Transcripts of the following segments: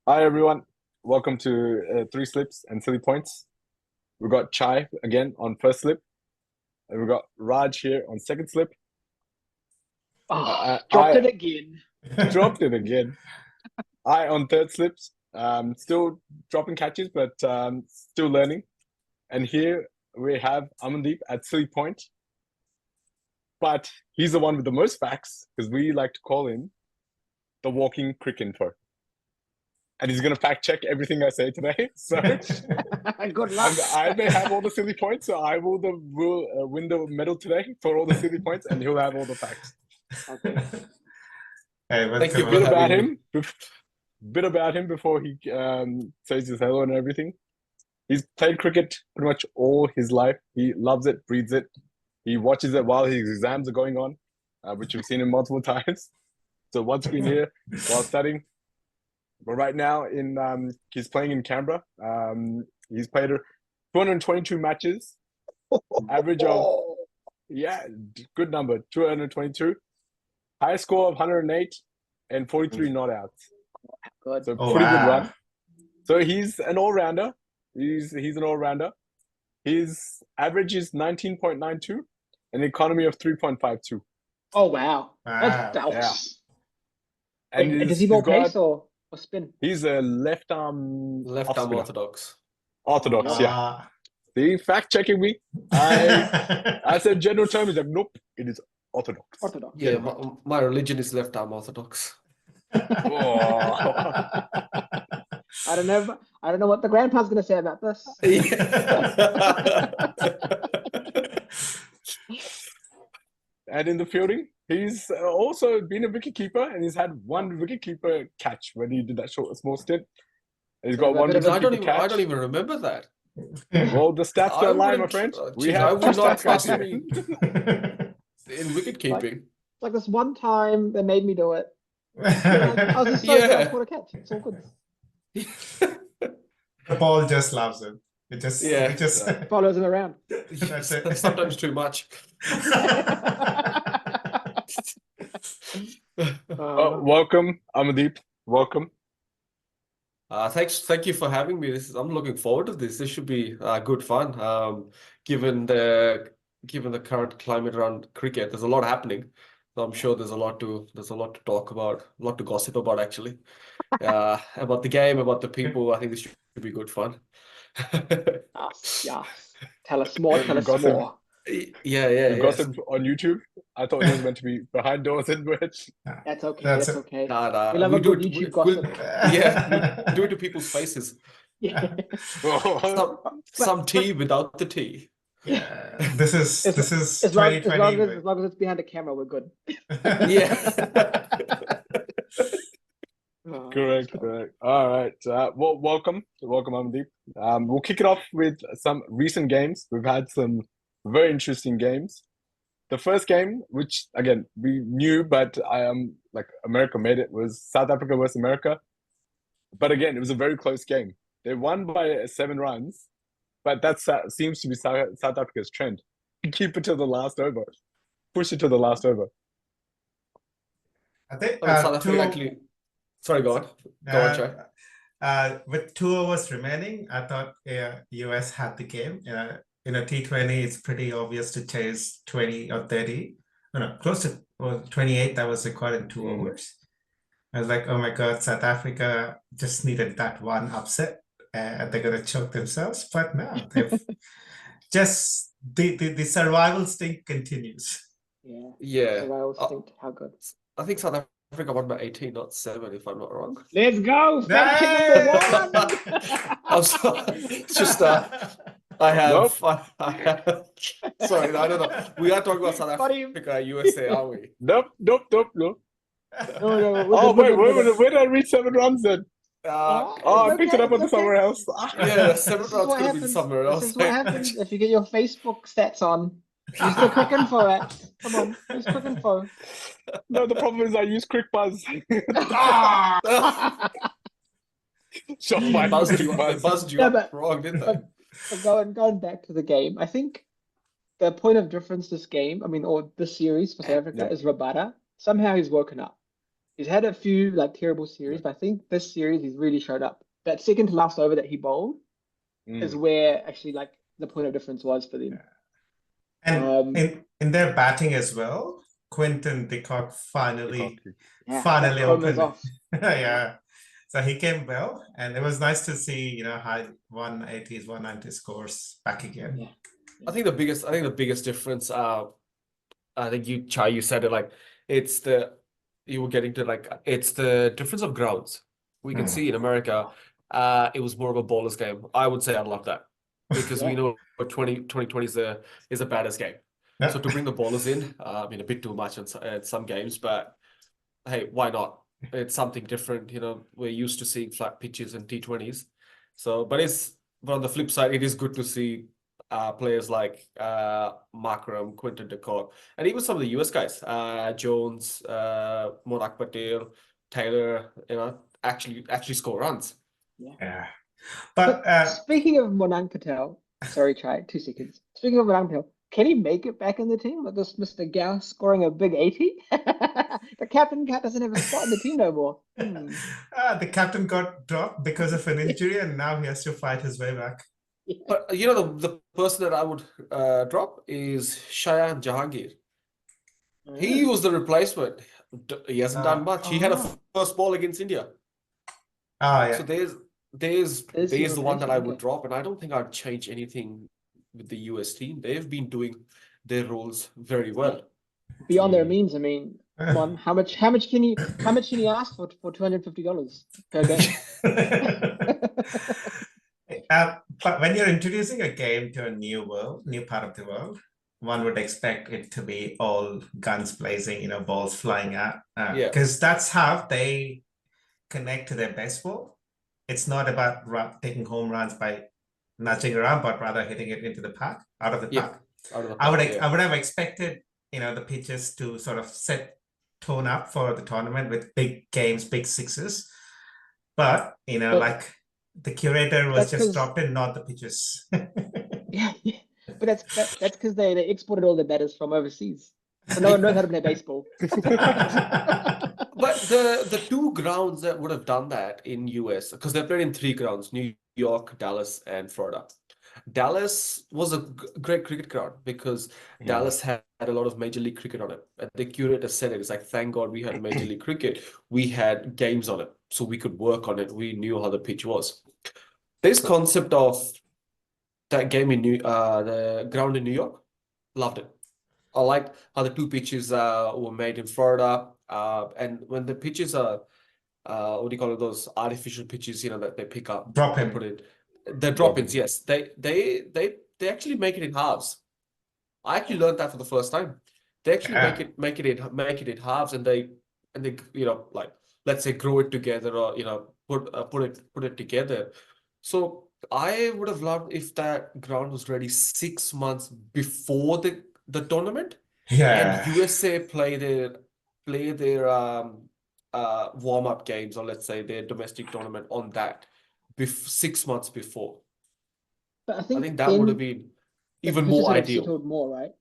Hi everyone, welcome to Three Slips and Silly Points. We've got Chai again on first slip, and we've got Raj here on second slip. Oh, I, dropped it I again. dropped it again. I on third slips, still dropping catches, but still learning. And here we have Amandeep at Silly Point, but he's the one with the most facts because we like to call him the walking cricket info. And he's going to fact check everything I say today. So Good luck. I may have all the silly points, so I will win the medal today for all the silly points, and he'll have all the facts. Okay. Hey, Thank you. Bit about him before he says his hello and everything. He's played cricket pretty much all his life. He loves it, breathes it. He watches it while his exams are going on, which we've seen him multiple times. So once been here while studying. But right now, he's playing in Canberra. He's played 222 matches, average of good number, 222. High score of 108 and 43 not outs. Good. So pretty good run. So he's an all-rounder. He's an all-rounder. His average is 19.92 and an economy of 3.52. Oh wow. Yeah. And does he bowl pace or spin? He's a left arm orthodox. Orthodox, yeah. See, fact checking me. I said general term. He's like, nope, it is orthodox. Orthodox. Yeah, my religion is left arm orthodox. I don't know what the grandpa's gonna say about this. And in the fielding, he's also been a wicketkeeper, and he's had one wicketkeeper catch when he did that small stint. And he's got one wicketkeeper catch. I don't even remember that. Well, the stats don't lie, my friend. I would not trust me in wicket keeping. Like this one time they made me do it. I was just so good I caught a catch. It's all good. The ball just loves it. It just follows him around. That's it. Sometimes too much. Welcome, Amandeep. Welcome. Thank you for having me. I'm looking forward to this. This should be good fun. Given the current climate around cricket, there's a lot happening. So I'm sure there's a lot to talk about, a lot to gossip about actually. About the game, about the people. I think this should be good fun. Yeah. Tell us more. Yeah. Gossip on YouTube. I thought it was meant to be behind doors and merch. That's okay. That's okay. Nah. We love a good YouTube gossip. We do it to people's faces. Yeah. Some tea without the tea. Yeah. This is as long as it's behind the camera, we're good. Yeah. Correct. All right. Well, welcome, Amandeep. We'll kick it off with some recent games. We've had some very interesting games. The first game, which again we knew, but America made it, was South Africa versus America. But again, it was a very close game. They won by 7 runs, but that seems to be South Africa's trend. Keep it to the last over, push it to the last over. I think South Africa actually. Sorry, go on. Go on, Chai. With 2 overs remaining, I thought US had the game. In a T20, it's pretty obvious to chase 20 or 30. No, close to 28 that was recorded in 2 overs. I was like, oh my God, South Africa just needed that one upset and they're going to choke themselves. But no, they've just the survival instinct continues. Yeah. Survival instinct, how good. I think South Africa won by 18, not 7, if I'm not wrong. Let's go! Fact check number 1! I'm sorry. It's just I have. Sorry, I don't know. We are talking about South Africa, USA, are we? Nope. No. Oh, wait, where did I reach 7 runs then? I picked it up on somewhere else. Yeah, 7 runs could have been somewhere else. This is what happens if you get your Facebook stats on. Use the quick info app. Come on, use quick info. No, the problem is I use Quick Buzz. Buzzed you up wrong, didn't they? But going back to the game, I think the point of difference this game, or this series for South Africa, is Rabada. Somehow he's woken up. He's had a few like terrible series, but I think this series he's really showed up. That second to last over that he bowled is where actually like the point of difference was for them. And in their batting as well, Quinton de Kock finally that opened. off. Yeah. So he came well, and it was nice to see, high 180s, 190 scores back again. Yeah. I think the biggest difference, I think you said it, like it's the difference of grounds. We can see in America, it was more of a bowler's game. I would say I love that because we know 2020 is a batter's game. Yeah. So to bring the bowlers in, a bit too much in some games, but hey, why not? It's something different. We're used to seeing flat pitches in T20s. So, but on the flip side, it is good to see players like Markram, Quinton de Kock, and even some of the US guys, Jones, Monak Patel, Taylor, actually score runs. Yeah. But speaking of Monang Patel, sorry, try 2 seconds. Speaking of Monang Patel, can he make it back in the team with this Mr. Gauss scoring a big 80? The captain doesn't have a spot in the team no more. The captain got dropped because of an injury, and now he has to fight his way back. Yeah. But the person that I would drop is Shayan Jahangir. He was the replacement. He hasn't done much. He had a first ball against India. Oh, yeah. So there's the one that I would okay. drop, and I don't think I'd change anything with the US team. They've been doing their roles very well. Beyond their means, I mean, come on, how much can he ask for $250 per game? But when you're introducing a game to a new part of the world, one would expect it to be all guns blazing, balls flying out. Because that's how they connect to their best ball. It's not about taking home runs by nudging around, but rather hitting it into the park, out of the park. I would have expected, the pitches to sort of tone up for the tournament with big games, big sixes. But, like the curator was just dropped in, not the pitches. Yeah. But that's because they exported all the batters from overseas. So no one knows how to play baseball. But the 2 grounds that would have done that in US, because they played in 3 grounds, New York, Dallas, and Florida. Dallas was a great cricket ground because Dallas had a lot of Major League Cricket on it. And the curator said it's like, thank God we had Major League Cricket. We had games on it, so we could work on it. We knew how the pitch was. This concept of that game in the ground in New York, loved it. I liked how the 2 pitches were made in Florida. And when the pitches are, what do you call it, those artificial pitches, that they pick up, put it. The drop-ins, yes. They actually make it in halves. I actually learned that for the first time. They actually make it in halves, and they like, let's say, grow it together, or put it together. So I would have loved if that ground was ready 6 months before the tournament. Yeah. And USA play their warm-up games, or let's say their domestic tournament on that 6 months before. But I I think that then would have been even the more pitches would have ideal. settled more, right?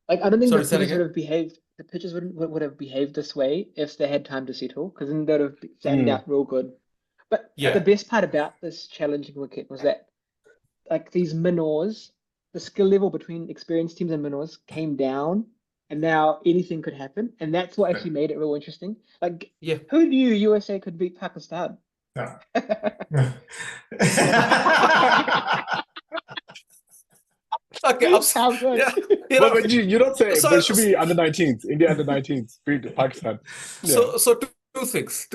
Like I don't think Sorry, the say that pitches would again? have behaved. The pitches would have behaved this way if they had time to settle, because then they'd have flattened out real good. But Yeah. the best part about this challenging wicket was that, like, these minnows, the skill level between experienced teams and minnows came down, and now anything could happen, and that's what actually made it real interesting. Like, Yeah. who knew USA could beat Pakistan? No. Okay, How good? yeah, But you're not saying So- there should be under 19s, India under 19s, beat Pakistan. So two things.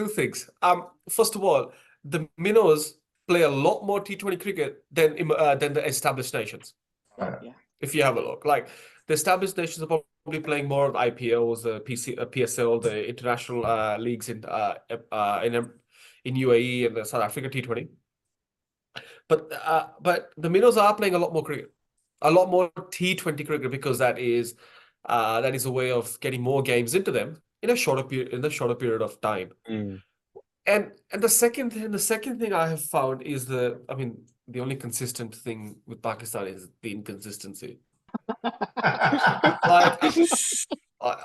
First of all, the minnows play a lot more T20 cricket than the established nations. Yeah. If you have a look, like the established nations are probably playing more of IPLs, PSL, the international leagues in UAE and the South Africa T20. But the minnows are playing a lot more cricket, a lot more T20 cricket, because that is a way of getting more games into them in a shorter period of time. And the second thing I have found is the only consistent thing with Pakistan is the inconsistency. Like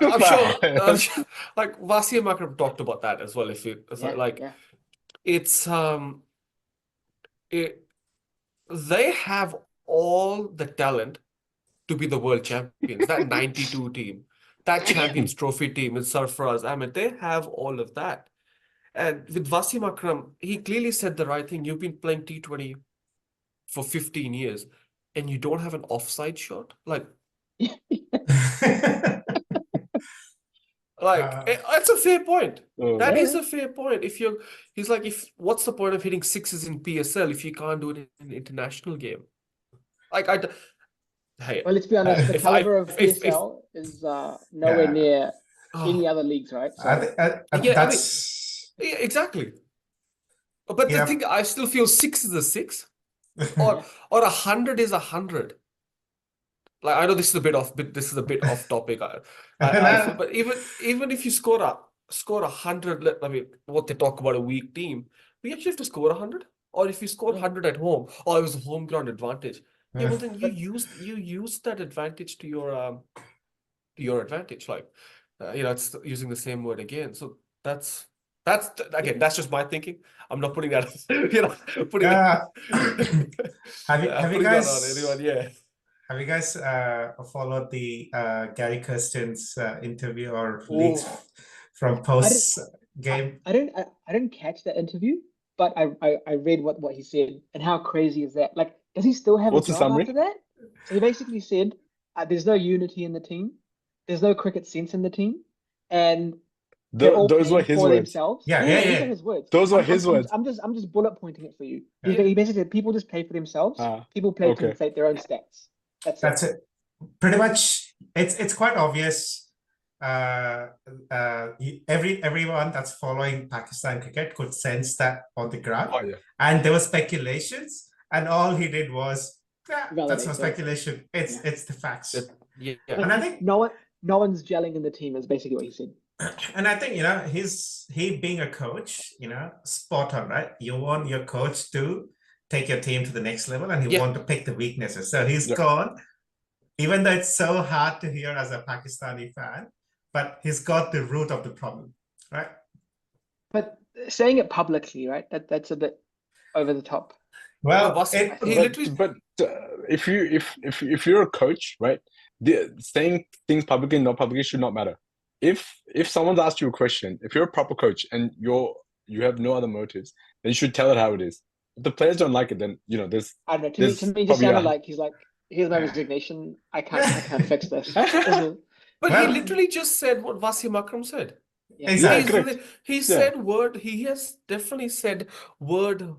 I'm sure, like Wasim Akram talked about that as well. If you Yeah, like, yeah. it's it, they have all the talent to be the world champions. That 92 team, that Champions Trophy team with Sarfaraz Ahmed, they have all of that. And with Wasim Akram, he clearly said the right thing. You've been playing T20 for 15 years and you don't have an offside shot? Like, it's a fair point. That is a fair point. He's like, what's the point of hitting sixes in PSL if you can't do it in an international game? Like, hey, Well, let's be honest, the caliber of if PSL is nowhere near any other leagues, right? So yeah, exactly. But the thing, I still feel 6 is a 6, or 100 is 100. Like, I know this is a bit off topic. I feel, but even if you score 100, I mean, what they talk about a weak team, we actually have to score 100. Or if you score 100 at home, it was a home ground advantage. Yeah, well then you use that advantage to your advantage. Like, it's using the same word again. So that's again, that's just my thinking. I'm not putting that, putting have you guys that on anyone? Yeah. Have you guys followed the Gary Kirsten's interview or leaks from post game? I didn't catch that interview, but I read what he said, and how crazy is that? Like, does he still have a job after that? So he basically said, there's no unity in the team, there's no cricket sense in the team, and those were his words. Themselves. Yeah. These are his words. Those were his words. I'm just bullet pointing it for you. He basically said people just play for themselves. People play to inflate their own stats. That's it. Pretty much, it's quite obvious. Everyone that's following Pakistan cricket could sense that on the ground. And there were speculations, and all he did was that's no speculation. It's the facts. And I think no one's gelling in the team is basically what he said. And I think he being a coach, spot on, right? You want your coach to take your team to the next level, and you want to pick the weaknesses. So he's gone, even though it's so hard to hear as a Pakistani fan, but he's got the root of the problem, right? But saying it publicly, right? That's a bit over the top. Well, if you're a coach, right? Saying things publicly and not publicly should not matter. If someone's asked you a question, if you're a proper coach and you have no other motives, then you should tell it how it is. If the players don't like it, then there's. I don't know. To me, it just sounded like he's like, "Here's my resignation. I can't fix this." But he literally just said what Wasim Akram said. Exactly. He said word. He has definitely said word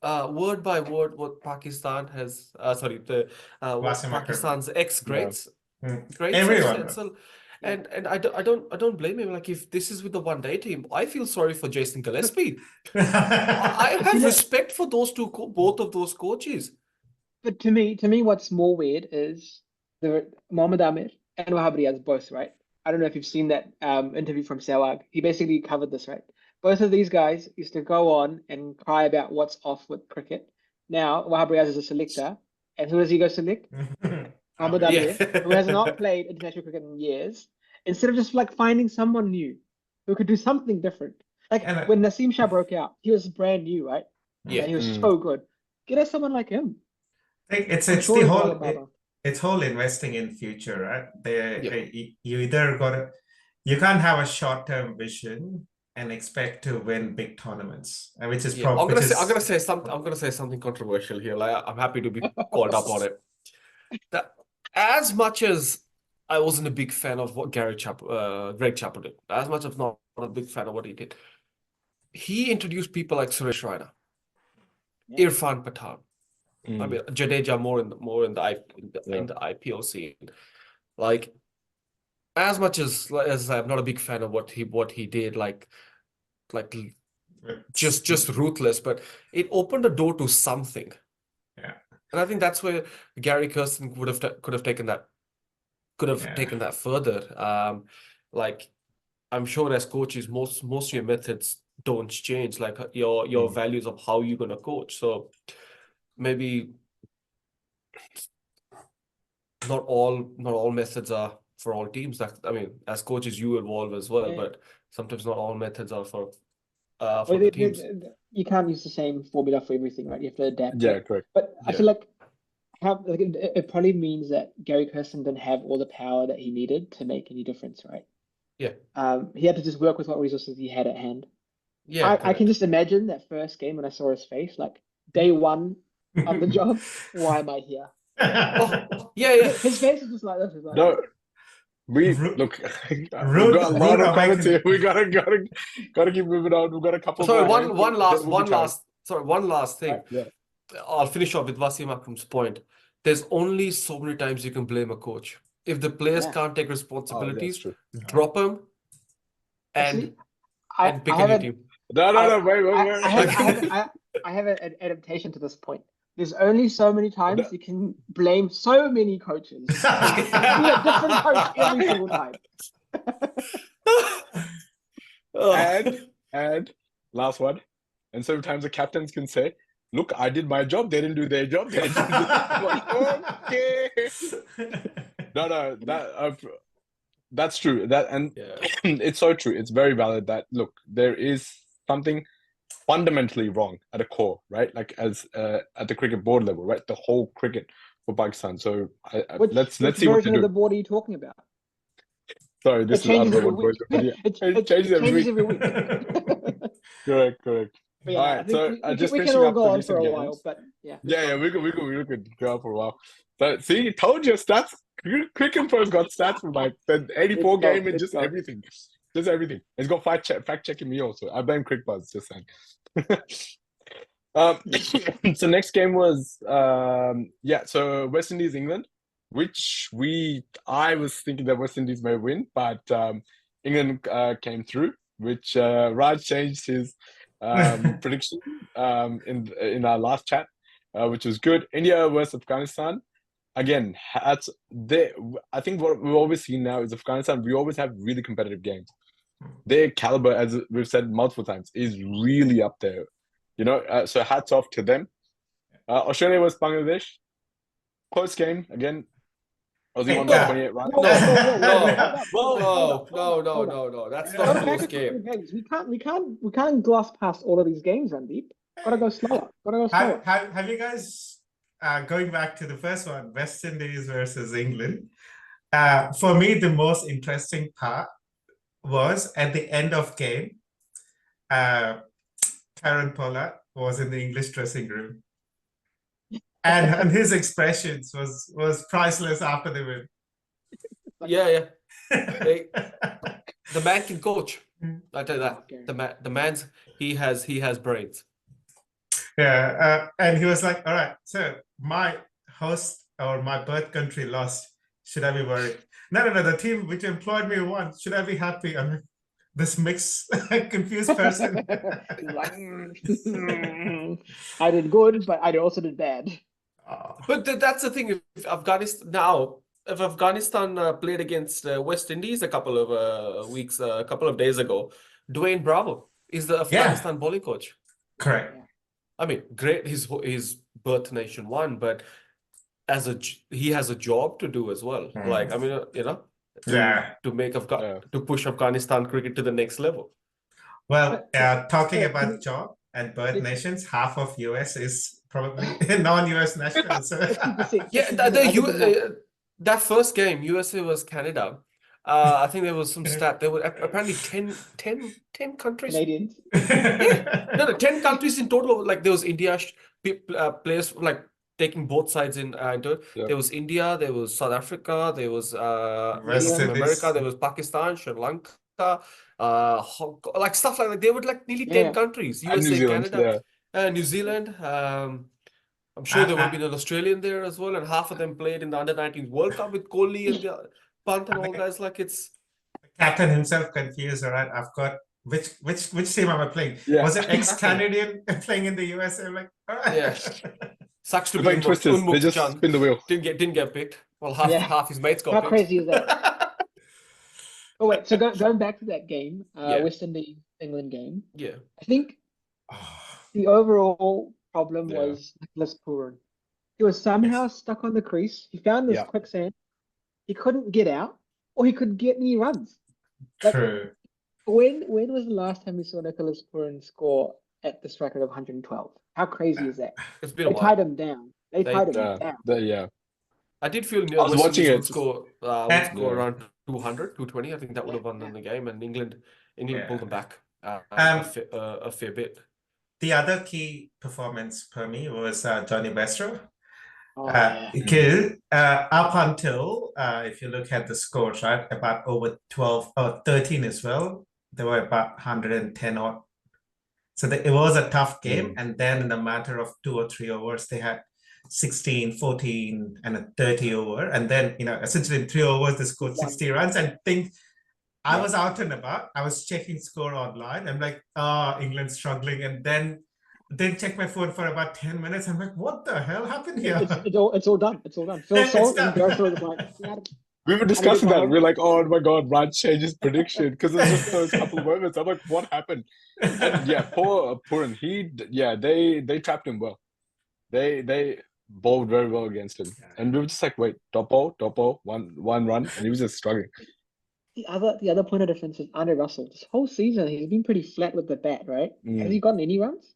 by word what Pakistan has. What Pakistan's ex-greats. Greats everyone. And I don't blame him. Like, if this is with the one-day team, I feel sorry for Jason Gillespie. I have respect for those both of those coaches. But to me, what's more weird is Mohammad Amir and Wahab Riaz both, right? I don't know if you've seen that interview from Sehwag. He basically covered this, right? Both of these guys used to go on and cry about what's off with cricket. Now Wahab Riaz is a selector, and who does he go select? Mohammad Amir, who has not played international cricket in years, instead of just like finding someone new who could do something different. Like when Naseem Shah broke out, he was brand new, right? Yeah, and he was so good. Get us someone like him. It's the whole whole investing in future, right? You can't have a short-term vision and expect to win big tournaments, which is I'm gonna say something controversial here. Like, I'm happy to be called up on it. That, as much as I wasn't a big fan of what Greg Chappell did, as much as not a big fan of what he did, he introduced people like Suresh Raina, Irfan Pathan. I mean, Jadeja more in the IPO scene. Like, as much as I'm not a big fan of what he did, like just ruthless, but it opened the door to something. Yeah. And I think that's where Gary Kirsten could have taken that further. Like, I'm sure as coaches, most of your methods don't change, like your values of how you're gonna coach. So maybe not all methods are for all teams. That I mean, as coaches, you evolve as well, Yeah. but sometimes not all methods are for Well, the teams. you can't use the same formula for everything, right? You have to adapt Yeah, it. correct. But I Yeah. feel like it probably means that Gary Kirsten didn't have all the power that he needed to make any difference, right? Yeah. He had to just work with what resources he had at hand. Yeah, I can correct. just imagine that first game when I saw his face, like day one on the job. Why am I here? Oh, yeah. His face is just like this. He's like, No, we Ru- look. We've rude- got a lot rude of comments here. awakening. We gotta keep moving on. We've got a couple Sorry, more. one last thing. Right. Yeah. I'll finish off with Wasim Akram's point. There's only so many times you can blame a coach. If the players Yeah. can't take Oh, that's responsibilities, true. drop them Actually, and pick I a new haven't. team. No, wait. I have an adaptation to this point. There's only so many times you can blame so many coaches. Be a different coach every single time. And last one. And sometimes the captains can say, "Look, I did my job. They didn't do their job. They didn't do I'm like, okay. No, that's true. Yeah. It's so true. It's very valid that look, there is something fundamentally wrong at a core, right? Like as at the cricket board level, right? The whole cricket for Pakistan. So let's see what version they of the do. board are you talking about? Sorry, this is I don't know what version, but yeah, It changes every week. Correct. But yeah, All I right, think so just we can finishing all up go the on for recent a while, games. but yeah. Yeah, we could go on for a while. But see, told you stats. Cricketfans got stats from like the 84 Let's go, game and let's just go. everything. Just everything. It's got fact checking me also. I blame Crickbuzz, just saying. So next game was so West Indies England, which I was thinking that West Indies may win, but England came through, which Raj changed his prediction in our last chat, which was good. India versus Afghanistan. Again, I think what we've always seen now is Afghanistan, we always have really competitive games. Their caliber, as we've said multiple times, is really up there. You know, so hats off to them. Australia versus Bangladesh. Close game again. Aussie won by 28 runs. No. That's not a close game. We can't gloss past all of these games, Randeep. Gotta go slower. Have you guys going back to the first one, West Indies versus England? For me, the most interesting part was at the end of game. Karen Pollard was in the English dressing room, and his expressions was priceless after the win. Yeah. The man can coach. I tell you that. The man's he has brains. Yeah, and he was like, "All right, so my host or my birth country lost. Should I be worried? No. The team which employed me won. Should I be happy?" I mean, this mixed, confused person. I did good, but I also did bad. But that's the thing. If Afghanistan played against West Indies a couple of days ago, Dwayne Bravo is the Afghanistan bowling coach. Correct. I mean, great. His birth nation won, but he has a job to do as well. Like, I mean, to make to push Afghanistan cricket to the next level. Well, talking about job and birth nations, half of US is probably non-US nationals. So. That first game, USA was Canada. I think there was some stat. There were apparently 10 countries. Canadians. 10 countries in total. Like there was India, players like taking both sides into it. Yep. There was India, there was South Africa, there was West America, there was Pakistan, Sri Lanka, Hong Kong, like stuff like that. They were like nearly 10 countries. And USA, New Zealand, Canada, New Zealand. I'm sure there would have been an Australian there as well, and half of them played in the Under-19 World Cup with Kohli and the Pant and all guys. Like it's captain himself confused. All right, I've got which team am I playing? Yeah. Was it ex-Canadian playing in the USA? I'm like, all right. Yeah. Sucks to be Playing twisters. They just spin the wheel. Didn't get picked. Well, half his mates got How picked. crazy is that? Oh wait, so going back to that game, West Indies England game. Yeah. I think the overall problem was Nicholas Pooran. He was somehow stuck on the crease. He found this quicksand. He couldn't get out. or he could get any runs. Like, True. when was the last time we saw Nicholas Purin score at the strike rate of 112? How crazy is that? It's been a They tied while. him down. They tied him down. Yeah. I did feel I was West watching Indies it. would score Yeah. around 200, 220. I think that would have won in the game, and England Yeah. pulled them back a fair bit. The other key performance for me was Johnny Bairstow. Oh, yeah. Because up until, if you look at the scores, right, about over 12 or 13 as well, they were about 110 odd. So it was a tough game. And then in a matter of 2 or 3 overs, they had 16, 14, and a 30 over. And then, essentially in 3 overs, they scored 60 runs. And I was out and about. I was checking score online. I'm like, England's struggling. And then check my phone for about 10 minutes. I'm like, what the hell happened here? It's all done. It's all done. Phil Salt and Bairstow was like, we were discussing that. We're like, oh my God, Raj changed his prediction because it's just those couple of moments. I'm like, what happened? And yeah, poor Purin, they trapped him well. They bowled very well against him. And we were just like, wait, top ball, one run, and he was just struggling. The other point of difference is Andre Russell. This whole season, he's been pretty flat with the bat, right? Has he gotten any runs?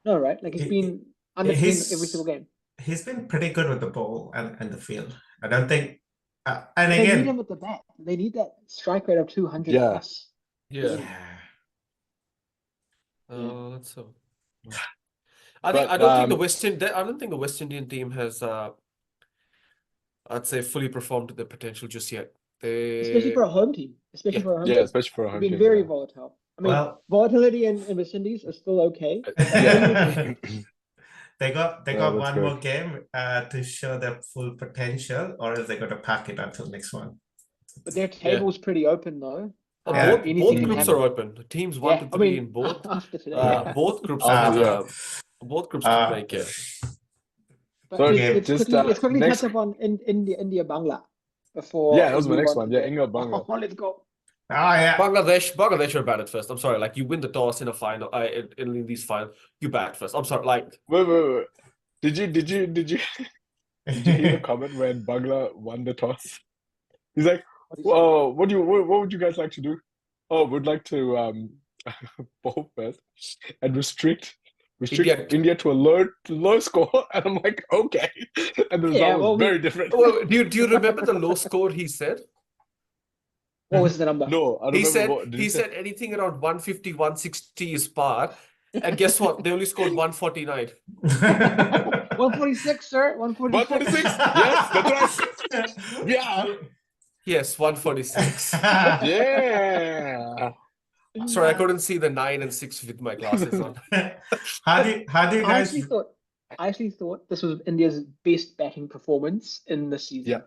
No, right? Like, he's been under 10 every single game. He's been pretty good with the ball and the field. I don't think. And they again, need him with the bat. They need that strike rate of 200 Yeah. plus. Yeah. That's so. I don't think the West Indian team has, I'd say, fully performed to their potential just yet. Especially for a home team. Especially for a home team. Yeah, especially for a home They've team. been very volatile. I mean, volatility in West Indies is still okay. They got one good. more game to show their full potential, or else they're going to pack it until next one. But their table's pretty open, though. Both groups are open. The teams 1 to 3 in both. After today, both groups both groups can make it. But Sorry, let's quickly touch up on India Bangla before. Yeah, that was my next one. Yeah, India Bangla. Oh, let's go. Oh yeah, Bangladesh are bad at first. I'm sorry, like, you win the toss in a final, in these finals, you bat first. I'm sorry, like. Wait. Did you hear the comment when Bangla won the toss? He's like, "Whoa, what would you guys like to do? Oh, we'd like to bowl first and restrict India to a low score." And I'm like, okay. And the result was very different. Well, do you remember the low score he said? What was the number? No, I don't remember. He said anything around 150, 160 is par. And guess what? They only scored 149. 146, sir. 146. 146? Yes, that's right. Yeah. Yes, 146. Yeah. Sorry, I couldn't see the 9 and 6 with my glasses on. How do you guys? I actually thought this was India's best batting performance in the season.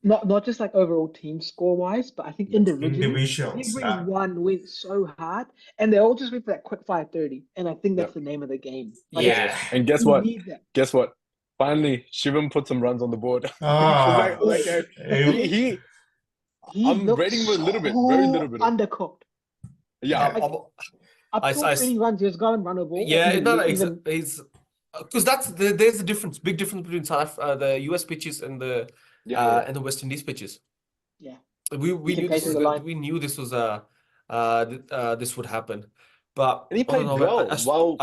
Not just like overall team score wise, but I think individuals. Everyone went so hard, and they all just went for that quick 530. And I think that's the name of the game. Like, and guess what? Guess what? Finally, Shivam put some runs on the board. I'm rating him a little bit, very little bit. Undercooked. Yeah. Up to 20 runs, he was gone runnable. Yeah, he's because there's a big difference between the US pitches and the West Indies pitches. Yeah, we knew this was this would happen, but and he played well. Sorry,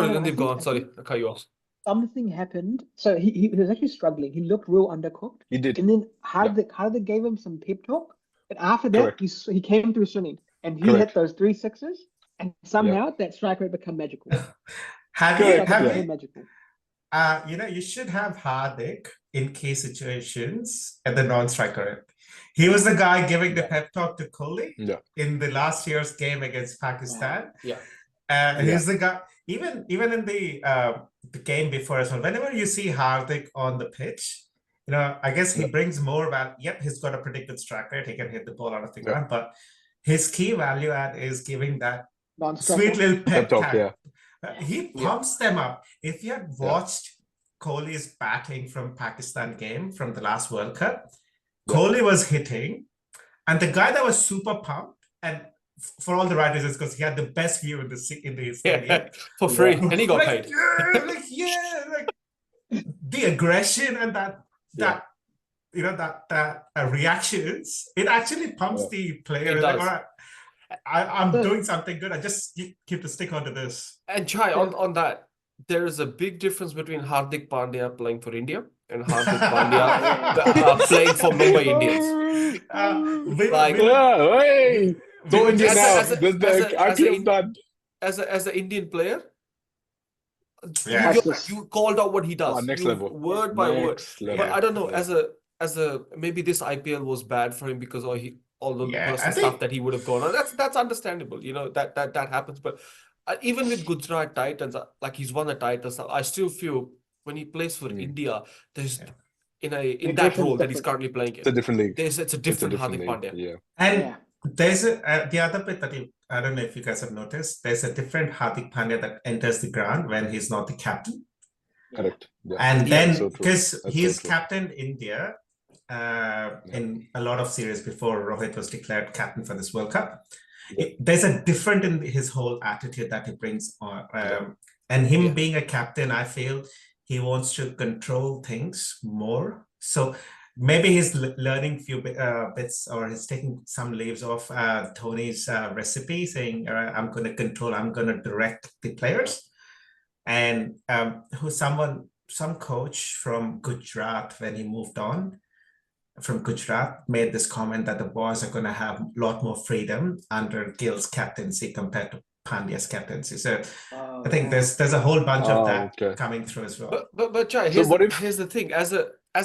Randeep, go on. Sorry, I cut you off. Something happened. So he was actually struggling. He looked real undercooked. He did. And then Hardik gave him some pep talk. And after that, he came through swinging, and he hit those 3 sixes. And somehow that strike rate become magical. Magical. You should have Hardik in key situations at the non-striker. He was the guy giving the pep talk to Kohli in the last year's game against Pakistan. He's the guy. Even in the game before as well. Whenever you see Hardik on the pitch, I guess he brings more about. Yep, he's got a pretty good strike rate. He can hit the ball out of the ground, but his key value add is giving that sweet little pep talk. He pumps them up. If you had watched Kohli's batting from Pakistan game from the last World Cup, Kohli was hitting, and the guy that was super pumped, and for all the right reasons, because he had the best view in the stadium for free, and he got paid. The aggression and that that reactions, it actually pumps the player. It Like, does. all right, I'm So- doing something good. I just keep to stick onto this. And Chai, So- on that, there is a big difference between Hardik Pandya playing for India and Hardik Pandya playing for Mumbai Indians. Like- Yeah, hey, so India as a- now. as a- There's as the a- as a IPL in- done. As an Indian player, Yeah. you called out what he does. Oh, next You- level. word by word. Next level. But I don't know, Yeah. as a maybe this IPL was bad for him because all the Yeah, I personal think- stuff that he would have gone on. That's understandable. That happens. But even with Gujarat Titans, like he's won the titles, I still feel when he plays for India, there's in that Migration's role that he's different. currently playing It's a in. different league. It's a different Hardik league. Pandya. Yeah. And Yeah. there's the other bit that I don't know if you guys have noticed. There's a different Hardik Pandya that enters the ground when he's not the captain. Correct. Yeah. And Yeah, then so true. because That's he's so true. captained India in a lot of series before Rohit was declared captain for this World Cup. Yeah. There's a different in his whole attitude that he brings on. And him Yeah. being a captain, I feel he wants to control things more. So maybe he's learning few bits, or he's taking some leaves off Dhoni's recipe, saying, I'm going to control, I'm going to direct the players. And some coach from Gujarat, when he moved on from Gujarat, made this comment that the boys are going to have a lot more freedom under Gill's captaincy compared to Pandya's captaincy. So I think there's a whole bunch of that coming through as well. But Chai, So here's the thing. As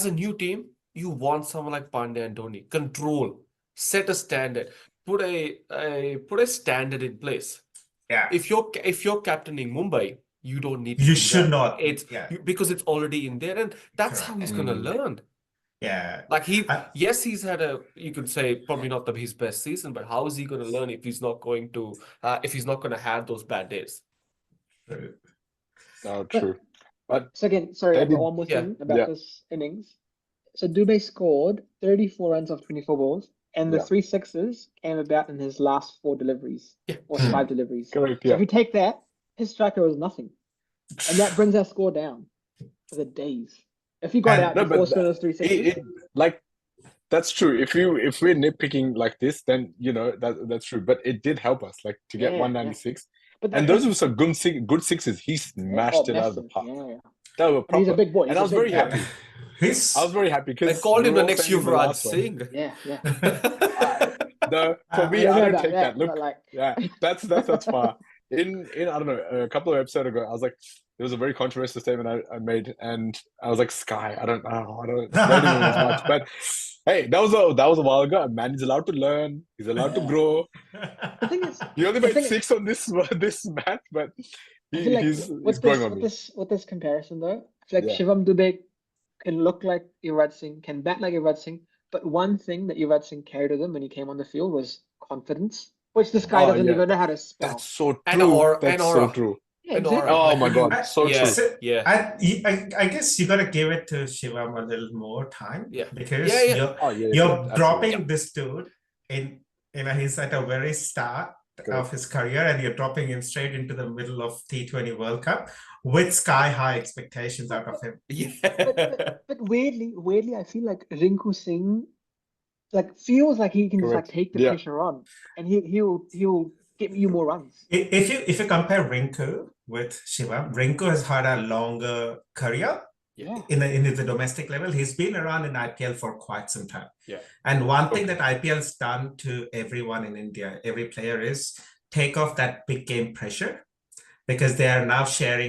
a new team, you want someone like Pandya and Dhoni. Control, set a standard, put a standard in place. Yeah. If you're captaining Mumbai, you don't need to You do should that. not. It's Yeah. because it's already in there, and that's how he's gonna learn. Yeah. Like he's had you could say probably not his best season, but how is he gonna learn if he's not going to have those bad days? True. Oh, true. But So again, sorry, I've got one more Yeah. thing about this innings. So Dubé scored 34 runs off 24 balls, and the Yeah. 3 sixes came about in his last 4 deliveries, Yeah. or 5 deliveries. correct. So Yeah. if you take that, his striker was nothing, and that brings our score down for the days. If he got And- out No, before but scoring those 3 sixes, like that's true. If we're nitpicking like this, then that's true. But it did help us, like to get Yeah, 196. but And those were some good sixes. He smashed it out of the park. Yeah. That were And he's a proper. big boy. And he's I a was big very boy. happy. I was very happy They because called him we the were all next saying in the Yuvraj last one. Singh. Yeah. For me, don't I know don't about take that. Look, but like, yeah, that's far. In I don't know, a couple of episodes ago, I was like, there was a very controversial statement I made, and I was like, Sky, I don't rate him as much, but hey, that was a while ago. A man is allowed to learn. He's allowed to Yeah. grow. the thing is, He only the made thing- 6 on this match, but I feel like he's with growing this, on with me. this with this comparison though, I feel like Yeah. Shivam Dubé can look like Yuvraj Singh, can bat like Yuvraj Singh, but one thing that Yuvraj Singh carried with him when he came on the field was confidence, which this guy Oh, doesn't yeah. even know how to spell. That's so true. And aura, That's and so aura. true. Yeah, and exactly. aura. Oh my god, so Yeah. true. Yeah. I guess you got to give it to Shivam a little more time. Yeah. Because Yeah. Oh yeah, you're absolutely. dropping this dude he's at a very start of Correct. his career, and you're dropping him straight into the middle of T20 World Cup with sky high expectations out of him. Yeah. But weirdly, I feel like Rinku Singh feels like he can just Correct. take the Yeah. pressure on, and he'll get you more runs. If you compare Rinku with Shivam, Rinku has had a longer career Yeah. in the domestic level. He's been around in IPL for quite some time. Yeah. And one thing that IPL's done to everyone in India, every player, is take off that big game pressure, because they are now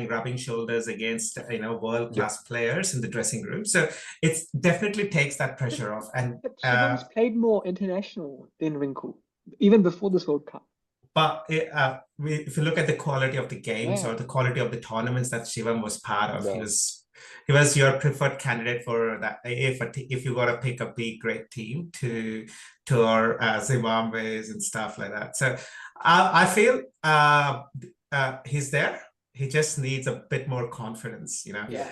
rubbing shoulders against world-class players in the dressing room. So it definitely takes that pressure off. And But Shivam's played more international than Rinku, even before this World Cup. But if you look at the quality of the games Yeah. or the quality of the tournaments that Shivam was part of, Yeah. he was your preferred candidate for that. If you got to pick a big great team to tour Zimbabwe's and stuff like that. So I feel he's there. He just needs a bit more confidence, Yeah.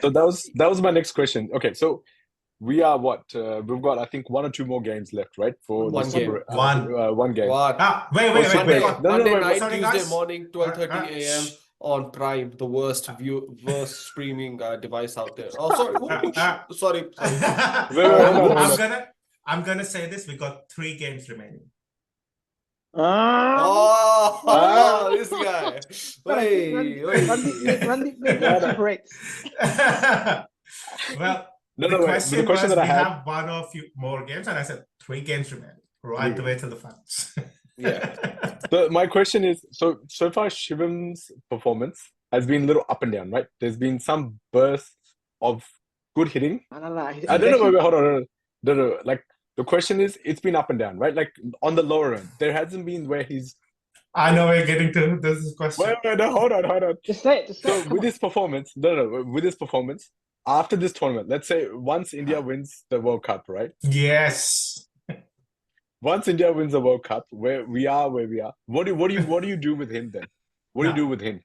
So that was my next question. Okay, so we are what? We've got, I think, 1 or 2 more games left, right? For One this game. one game. What? wait, Sorry, we wait. got No, Monday wait, night, sorry, Tuesday guys. morning, 12:30 a.m. on Prime, the worst streaming device out there. Oh, sorry. Sorry. Wait, hold on. I'm gonna say this. We got 3 games remaining. Oh, this guy. Randeep separates. Well, No, the wait. question The question was, that I we had. have 1 or few more games, and I said 3 games remaining. Right the way to the finals. Yeah. So my question is, so far Shivam's performance has been a little up and down, right? There's been some bursts of good hitting. No. I don't know. Wait, hold on. No. Like the question is, it's been up and down, right? Like on the lower end, there hasn't been where he's. I know we're getting to this question. Wait, no, hold on. Just say it. So with his performance, with his performance after this tournament, let's say once India wins the World Cup, right? Yes. Once India wins the World Cup, where we are, what do you do with him then? What do you do with him?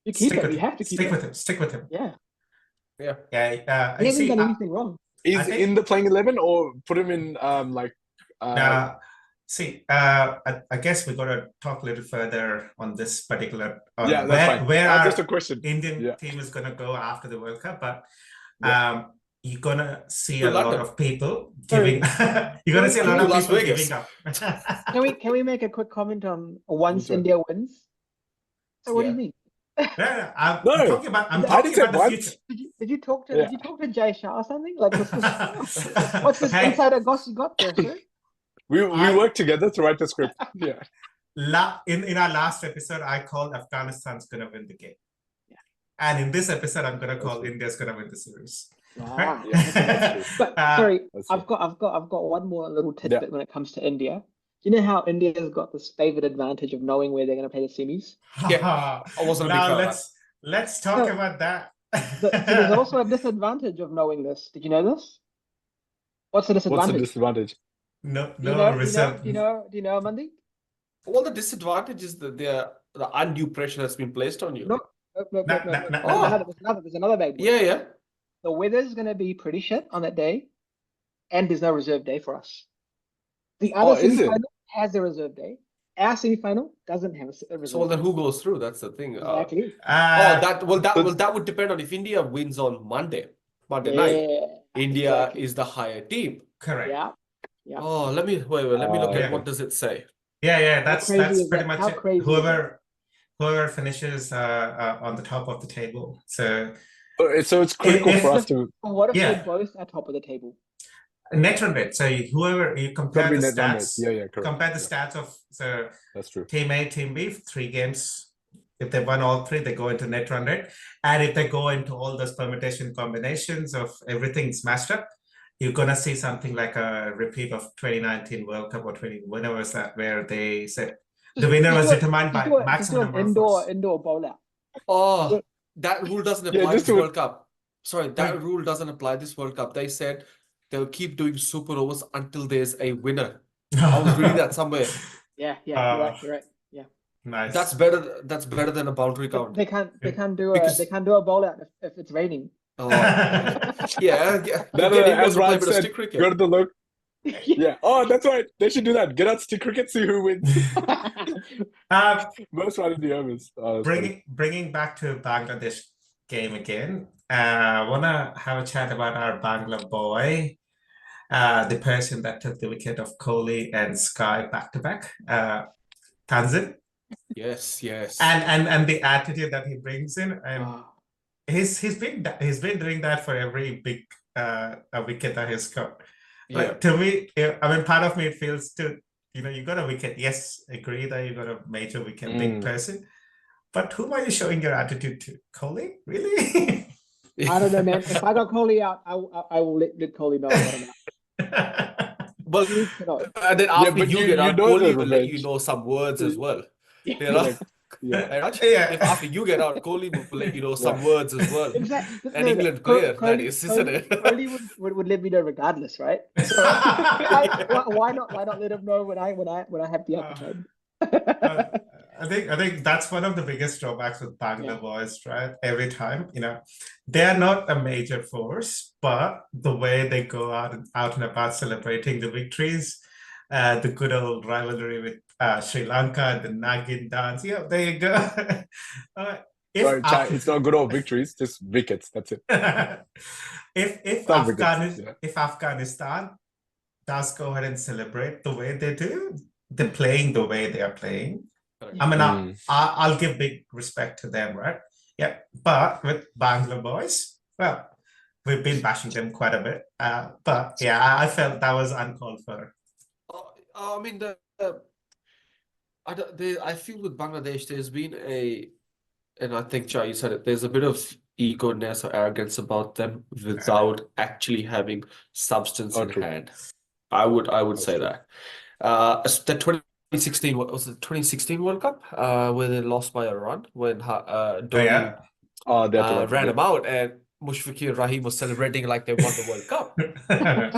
You keep it. You have to keep it. Stick with him. Yeah. Yeah. He hasn't done anything wrong. Is in the playing 11 or put him in I guess we're gonna talk a little further on this particular that's fine. Where our just a question. Indian team is gonna go after the World Cup, but you're gonna see a lot of people giving. You're gonna see a lot of people giving up. Can we make a quick comment on once India wins? So what do you mean? I'm talking about the future. Did you talk to Jay Shah or something? Like what's this insider gossip you got there, sir? We worked together to write the script. Yeah. In our last episode, I called Afghanistan's gonna win the game. Yeah. And in this episode, I'm gonna call India's gonna win the series. Right? But sorry, I've got one more little tidbit when it comes to India. Do you know how India's got this favored advantage of knowing where they're going to play the semis? Yeah, I wasn't a big fan. Let's talk about that. So there's also a disadvantage of knowing this. Did you know this? What's the disadvantage? No reserve. Do you know, Amandeep? Well, the disadvantage is that the undue pressure has been placed on you. No. There's another big one. Yeah. The weather's going to be pretty shit on that day, and there's no reserve day for us. The other semi-final has a reserve day. Our semi-final doesn't have a reserve. So then who goes through? That's the thing. Exactly. That would depend on if India wins on Monday night. India is the higher team. Correct. Yeah. Oh, let me look at what does it say. Yeah. That's pretty much it. Whoever finishes on the top of the table. So it's critical for us to. What if we're both at top of the table? Net run rate. So whoever you compare the stats, compare the stats of that's true. Team A, Team B, 3 games. If they won all 3, they go into net run rate. And if they go into all those permutation combinations of everything smashed up, you're gonna see something like a repeat of 2019 World Cup or whenever was that, where they said the winner was determined by maximum number of indoor bowler. Oh, that rule doesn't apply this World Cup. Sorry, that rule doesn't apply this World Cup. They said they'll keep doing super overs until there's a winner. I was reading that somewhere. Yeah, you're right. Yeah. Nice. That's better than a boundary count. They can't do a bowl out if it's raining. Oh, yeah. As Raj said, go to the look. Yeah. Oh, that's right. They should do that. Get out stick cricket, see who wins. Most run in the overs. Bringing back to Bangladesh game again. Wanna have a chat about our Bangla boy, the person that took the wicket of Kohli and Sky back to back, Tanzin. Yes. And the attitude that he brings in, and he's been doing that for every big wicket that he's got. Like, to me, I mean, part of me feels you got a wicket. Yes, agree that you got a major wicket, big person. But whom are you showing your attitude to? Kohli? Really? I don't know, man. If I got Kohli out, I will let Kohli know what I'm out. But then after you get out, Kohli will let you know some words as well. You know? If after you get out, Kohli will let you know some words as well. Exactly. An England player, that is, isn't it? Kohli would let me know regardless, right? So, why not let him know when I have the opportunity? I think that's one of the biggest drawbacks with Bangla boys, right? Every time, they're not a major force, but the way they go out and about celebrating the victories, the good old rivalry with Sri Lanka, the Nagin dance, there you go. Sorry, chat, it's not good old victories, just wickets. That's it. if Some wickets, Afghanistan does go ahead and celebrate the way they do, they're playing the way they are playing. I mean, I'll give big respect to them, right? Yeah, but with Bangla boys, well, we've been bashing them quite a bit. But yeah, I felt that was uncalled for. I mean, I feel with Bangladesh, there's been and I think, Chai, you said it, there's a bit of ego-ness or arrogance about them without actually having substance in hand. I would say that. The 2016, what was it, 2016 World Cup, where they lost by a run when Dhoni ran him out, and Mushfiqur Rahim was celebrating like they won the World Cup.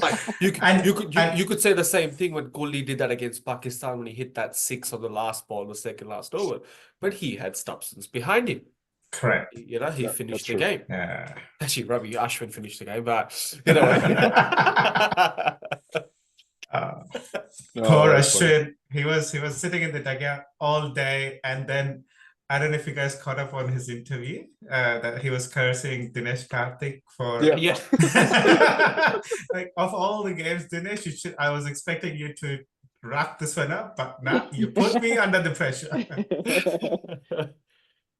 Like you could say the same thing when Kohli did that against Pakistan when he hit that six on the last ball, the second last over, but he had substance behind him. Correct. You know, he finished the game. Yeah. Actually, Ravi Ashwin finished the game, but you know. Poor Ashwin. He was sitting in the dugout all day, and then I don't know if you guys caught up on his interview that he was cursing Dinesh Karthik for like of all the games, Dinesh, I was expecting you to wrap this one up, but now you put me under the pressure.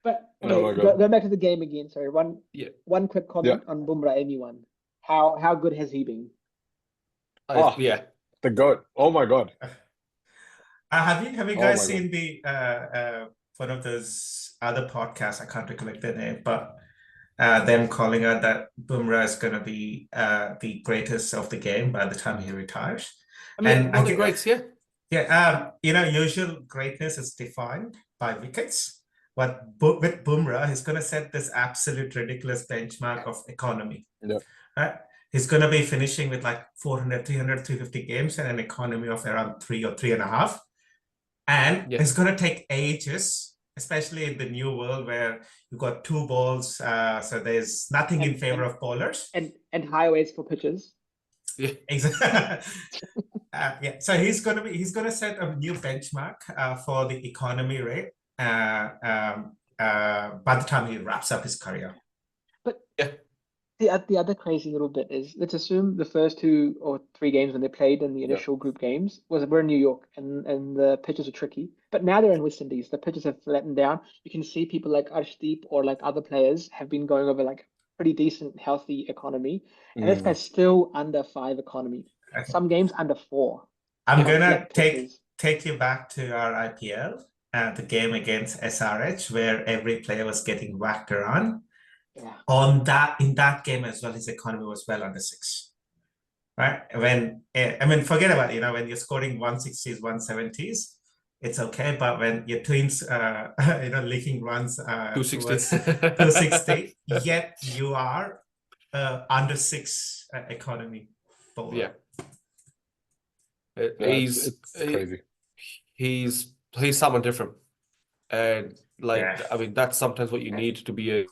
But go back to the game again. Sorry, one quick comment on Bumrah. Anyone? How good has he been? The GOAT. Oh my God. Have you guys seen the one of those other podcasts? I can't recollect their name, but them calling out that Bumrah is going to be the greatest of the game by the time he retires. I mean, one of the greats, usual greatness is defined by wickets. But with Bumrah, he's going to set this absolute ridiculous benchmark of economy. Yeah. Right? He's going to be finishing with like 400, 300, 350 games and an economy of around 3 or 3.5. And it's going to take ages, especially in the new world where you've got 2 balls. So there's nothing in favor of bowlers. And highways for pitches. Yeah, exactly. So he's going to set a new benchmark for the economy rate by the time he wraps up his career. But the other crazy little bit is, let's assume the first 2 or 3 games when they played in the initial group games were in New York and the pitches are tricky. But now they're in West Indies. The pitches have flattened down. You can see people like Arshdeep or like other players have been going over like pretty decent, healthy economy. And this guy's still under 5 economy. Okay. Some games under 4. I'm gonna take you back to our IPL. The game against SRH where every player was getting whacked around. In that game as well, his economy was well under 6. Right? Forget about when you're scoring 160s, 170s, it's okay. But when your teams leaking runs 260, yet you are under 6 economy bowler. Yeah. It's crazy. He's someone different, and I mean that's sometimes what you need to be an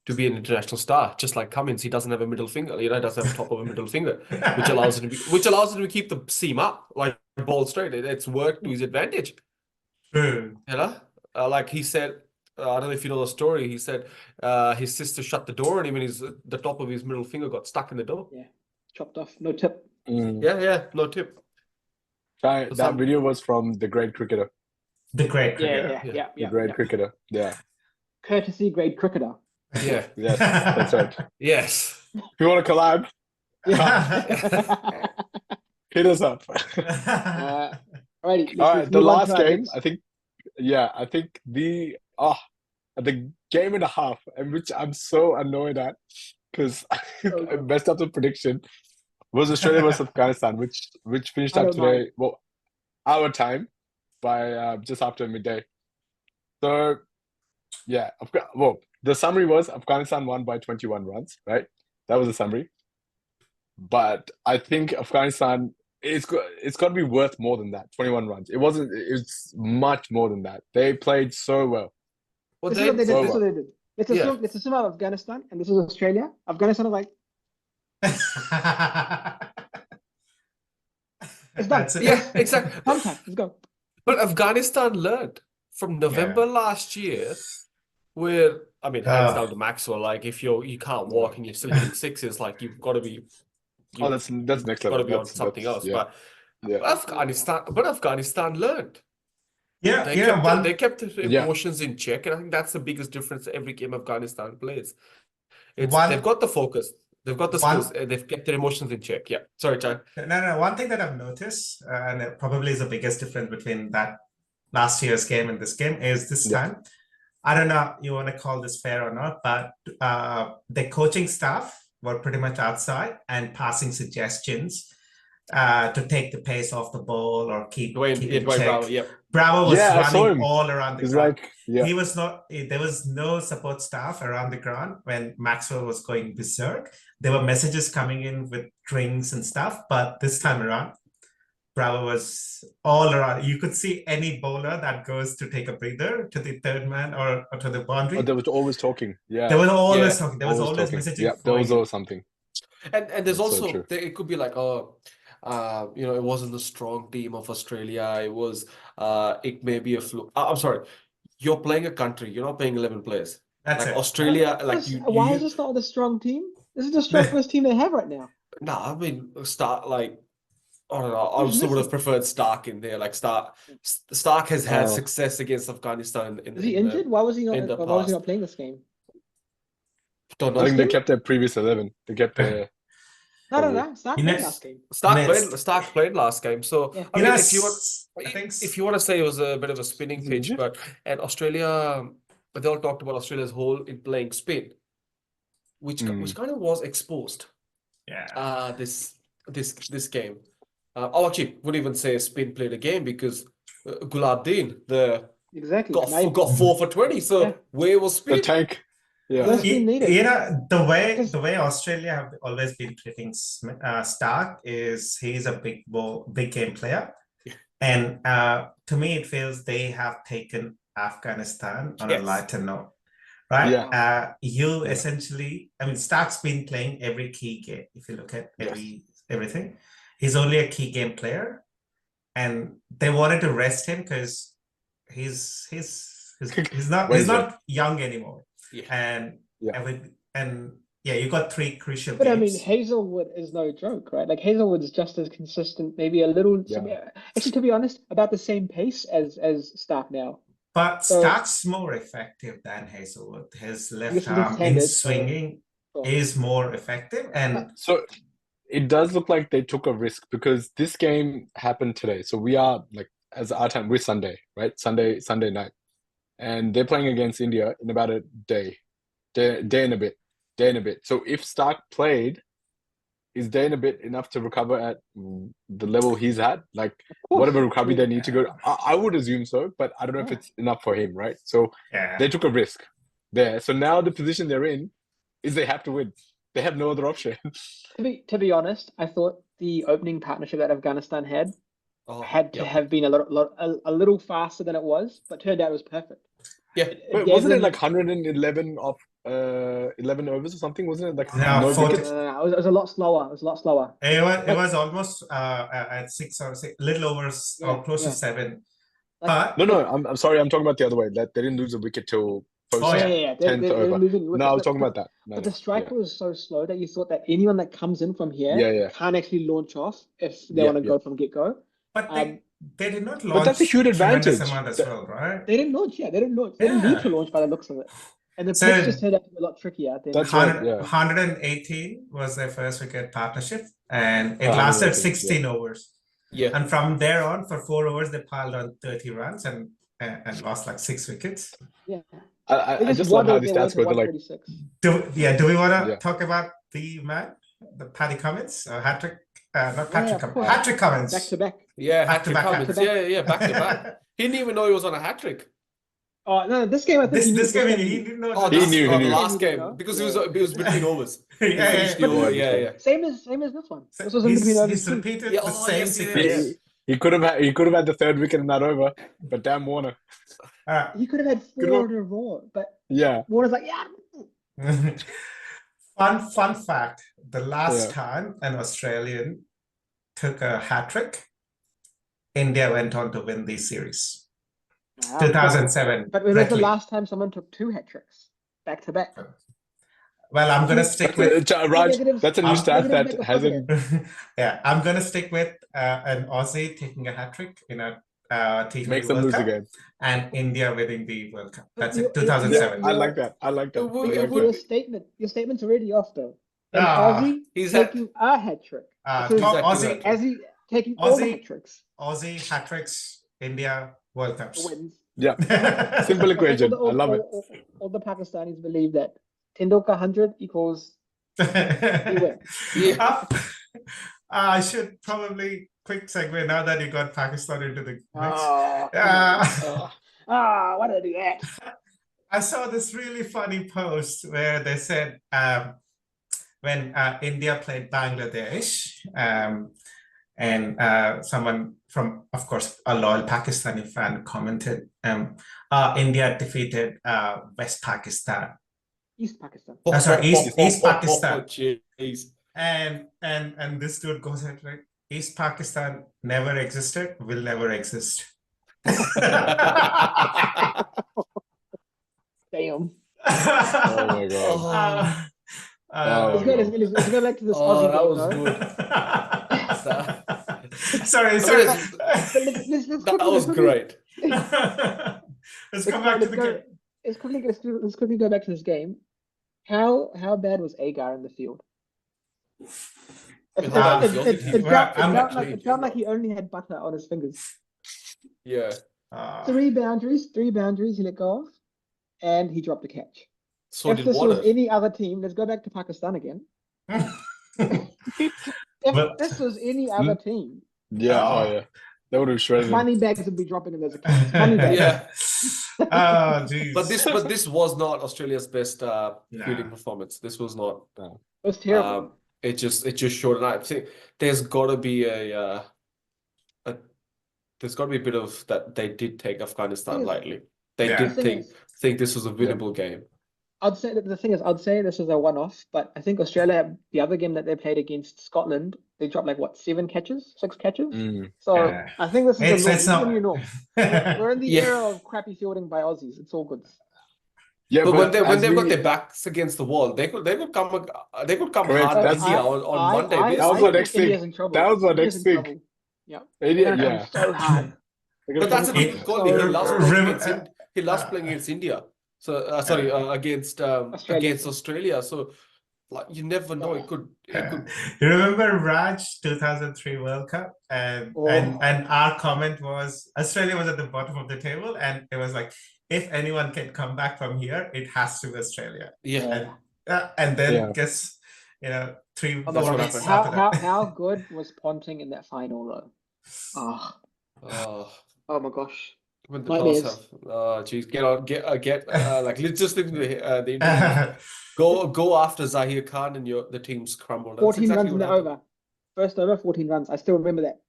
international star. Just like Cummins, he doesn't have a middle finger. He doesn't have top of a middle finger, which allows him to keep the seam up, like ball straight. It's worked to his advantage. Like he said, I don't know if you know the story. He said his sister shut the door on him, and the top of his middle finger got stuck in the door. Yeah, chopped off, no tip. No tip. That video was from the great cricketer. The great cricketer. The great cricketer. Yeah. Courtesy great cricketer. Yeah. Yes, that's right. Yes. If you want to collab, hit us up. Alrighty. All right. The last game, I think the game and a half, and which I'm so annoyed at because I messed up the prediction, was Australia versus Afghanistan, which finished up today, our time, by just after midday. So, the summary was Afghanistan won by 21 runs, right? That was the summary. But I think Afghanistan, it's got to be worth more than that, 21 runs. It's much more than that. They played so well. This is what they did. Let's assume out Afghanistan, and this is Australia. Afghanistan are like, it's done. Yeah, exactly. Let's go. But Afghanistan learned from November last year Where I mean, hands down to Maxwell. Like if you can't walk and you're still hitting sixes, like you've got to be. Oh, that's next Got level. to be on something else. Yeah. But Afghanistan learned. Yeah, They kept their emotions in check, and I think that's the biggest difference every game Afghanistan plays. They've got the focus, they've got the skills, they've kept their emotions in check. Yeah, sorry, Chan. No. One thing that I've noticed, and it probably is the biggest difference between that last year's game and this game, is this time. I don't know you want to call this fair or not, but the coaching staff were pretty much outside and passing suggestions to take the pace off the ball or keep in check. Bravo was running all around the ground. He was not. There was no support staff around the ground when Maxwell was going berserk. There were messages coming in with drinks and stuff, but this time around, Bravo was all around. You could see any bowler that goes to take a breather to the third man or to the boundary. Oh, they were always talking. Yeah, they were always talking. There was always messaging. Yeah, there was always something. And there's also it could be like it wasn't a strong team of Australia. It was it may be a fluke. I'm sorry, you're playing a country. You're not playing 11 players. That's like it. Australia. Why is this not the strong team? This is the strongest team they have right now. No, I mean I don't know. I also would have preferred Stark in there. Like Stark has had success against Afghanistan. Is he injured? Why was he not playing this game? Don't know. I think they kept their previous 11. They kept their. No. Stark played last game. Stark played last game. So I mean, if you want to say it was a bit of a spinning pitch, and Australia, they all talked about Australia's hole in playing spin, which kind of was exposed. Yeah. This game. Actually, wouldn't even say spin played a game because Gulabdin got 4 for 20. So where was spin? The tank. Yeah. The way Australia have always been treating Stark is he's a big game player, and to me it feels they have taken Afghanistan on a lighter note, right? Yeah. Essentially, I mean, Stark's been playing every key game. If you look at everything, he's only a key game player, and they wanted to rest him because he's not young anymore. You got 3 crucial games. I mean, Hazelwood is no joke, right? Like Hazelwood is just as consistent, maybe a little. Actually, to be honest, about the same pace as Stark now. But Stark's more effective than Hazelwood. His left arm in swinging is more effective, and so it does look like they took a risk because this game happened today. So we are like, as our time, we're Sunday, right? Sunday night. And they're playing against India in about a day and a bit. So if Stark played, is day and a bit enough to recover at the level he's at? Like whatever recovery they need to go. I would assume so, but I don't know if it's enough for him, right? So they took a risk there. So now the position they're in is they have to win. They have no other option. To be honest, I thought the opening partnership that Afghanistan had to have been a little faster than it was, but turned out it was perfect. Yeah, but wasn't it like 111 of 11 overs or something? Wasn't it like no wickets? It was a lot slower. It was almost at 6 or 6, little over or close to 7. But no, I'm sorry. I'm talking about the other way. That they didn't lose a wicket till 10th over. No, I was talking about that. But the striker was so slow that you thought that anyone that comes in from here can't actually launch off if they want to go from get-go. But they did not launch. But that's a huge advantage. As well, right? They didn't launch. They didn't need to launch by the looks of it. And the pitch just turned out to be a lot trickier. That's 118 was their first wicket partnership, and it lasted 16 overs. Yeah. And from there on, for 4 overs, they piled on 30 runs and lost like 6 wickets. Yeah. I just love how these stats go. Like, do we want to talk about the Paddy Cummins, hat-trick? Not Patrick Cummins. Hat-trick Cummins. Back to back. Yeah, hat-trick Cummins. Back to back. He didn't even know he was on a hat-trick. Oh no! This game, I think this game he didn't know. He knew. Last game because it was between overs. Yeah. Same as this one. This was in between overs. He's repeated the same sequence. He could have had the 3rd wicket in that over, but damn Warner. He could have had 4 in a row, but Warner's like, Fun fact: the last time an Australian took a hat trick, India went on to win the series. Wow. 2007. But when was the Brett Lee. last time someone took 2 hat tricks back to back? Well, I'm gonna stick with Raj, that's a new I'm- stat that Negative hasn't. yeah, I'm gonna stick with an Aussie taking a hat trick in a T20 Makes them World lose Cup again. and India winning the World Cup. But That's you- it. 2007. I like that. I like that. I But like your that. statement's already off though. An Ah, Aussie he's had- taking a hat trick. This is top Exactly Aussie, right. Aussie taking all the Aussie- hat tricks. Aussie hat tricks, India World Cups. Wins. Yeah, simple equation. I love it. All the Pakistanis believe that Tendulkar 100 equals he wins. Yeah. I should probably quick segue now that you got Pakistan into the mix. Oh, why did I do that? I saw this really funny post where they said when India played Bangladesh, and someone from, of course, a loyal Pakistani fan commented, India defeated West Pakistan. East Pakistan. Sorry, East Pakistan. Jeez. And this dude goes at like, East Pakistan never existed, will never exist. Damn. Oh my god. Let's go back to this Oh, Aussie that game, was though. good. Sorry. But let's That quickly- was great. Let's come back to the game. Let's quickly go back to this game. How bad was Agar in the field? It felt like he only had butter on his fingers. Yeah. 3 boundaries he let go of, and he dropped a catch. So If did this was Water. any other team, let's go back to Pakistan again. If But- this was any other team, Yeah, oh yeah. That would have shredded him. money bags would be dropping in as a catch. Money bags. Yeah. Oh, geez. But this was not Australia's best fielding performance. This was not. It was terrible. It just showed, and I think there's got to be a bit of that. They did take Afghanistan Yes. lightly. They Yeah. did The thing think this was a winnable game. I'd say that the thing is, I'd say this is a one-off, but I think Australia, the other game that they played against Scotland, they dropped like what, 6 catches? So Yeah. I think this is It's the not. new norm. We're in the Yeah. era of crappy fielding by Aussies. It's all good. Yeah, But when as they've got we- their backs against the wall, they could come Correct, hard at that's- India on Monday. That was I my think next thing. India's in trouble. That was my India's next in thing. trouble. Yeah. India, They're gonna yeah. come so hard. But that's the thing, It- Kohli. He loves it- playing rem- against he loves playing against India. So against Australia. So like you never know. It could. You remember Raj 2003 World Cup, and our comment was Australia was at the bottom of the table, and it was like, if anyone can come back from here, it has to be Australia. Yeah. And then Yeah. guess 3 Oh, that's 4 what weeks happened. after that. How good was Ponting in that final though? Oh my gosh. When the toss Nightmares. have, geez, get like let's just think the interview. Go after Zahir Khan and the team's crumbled. That's 14 exactly runs in what the happened. over. First over, 14 runs. I still remember that.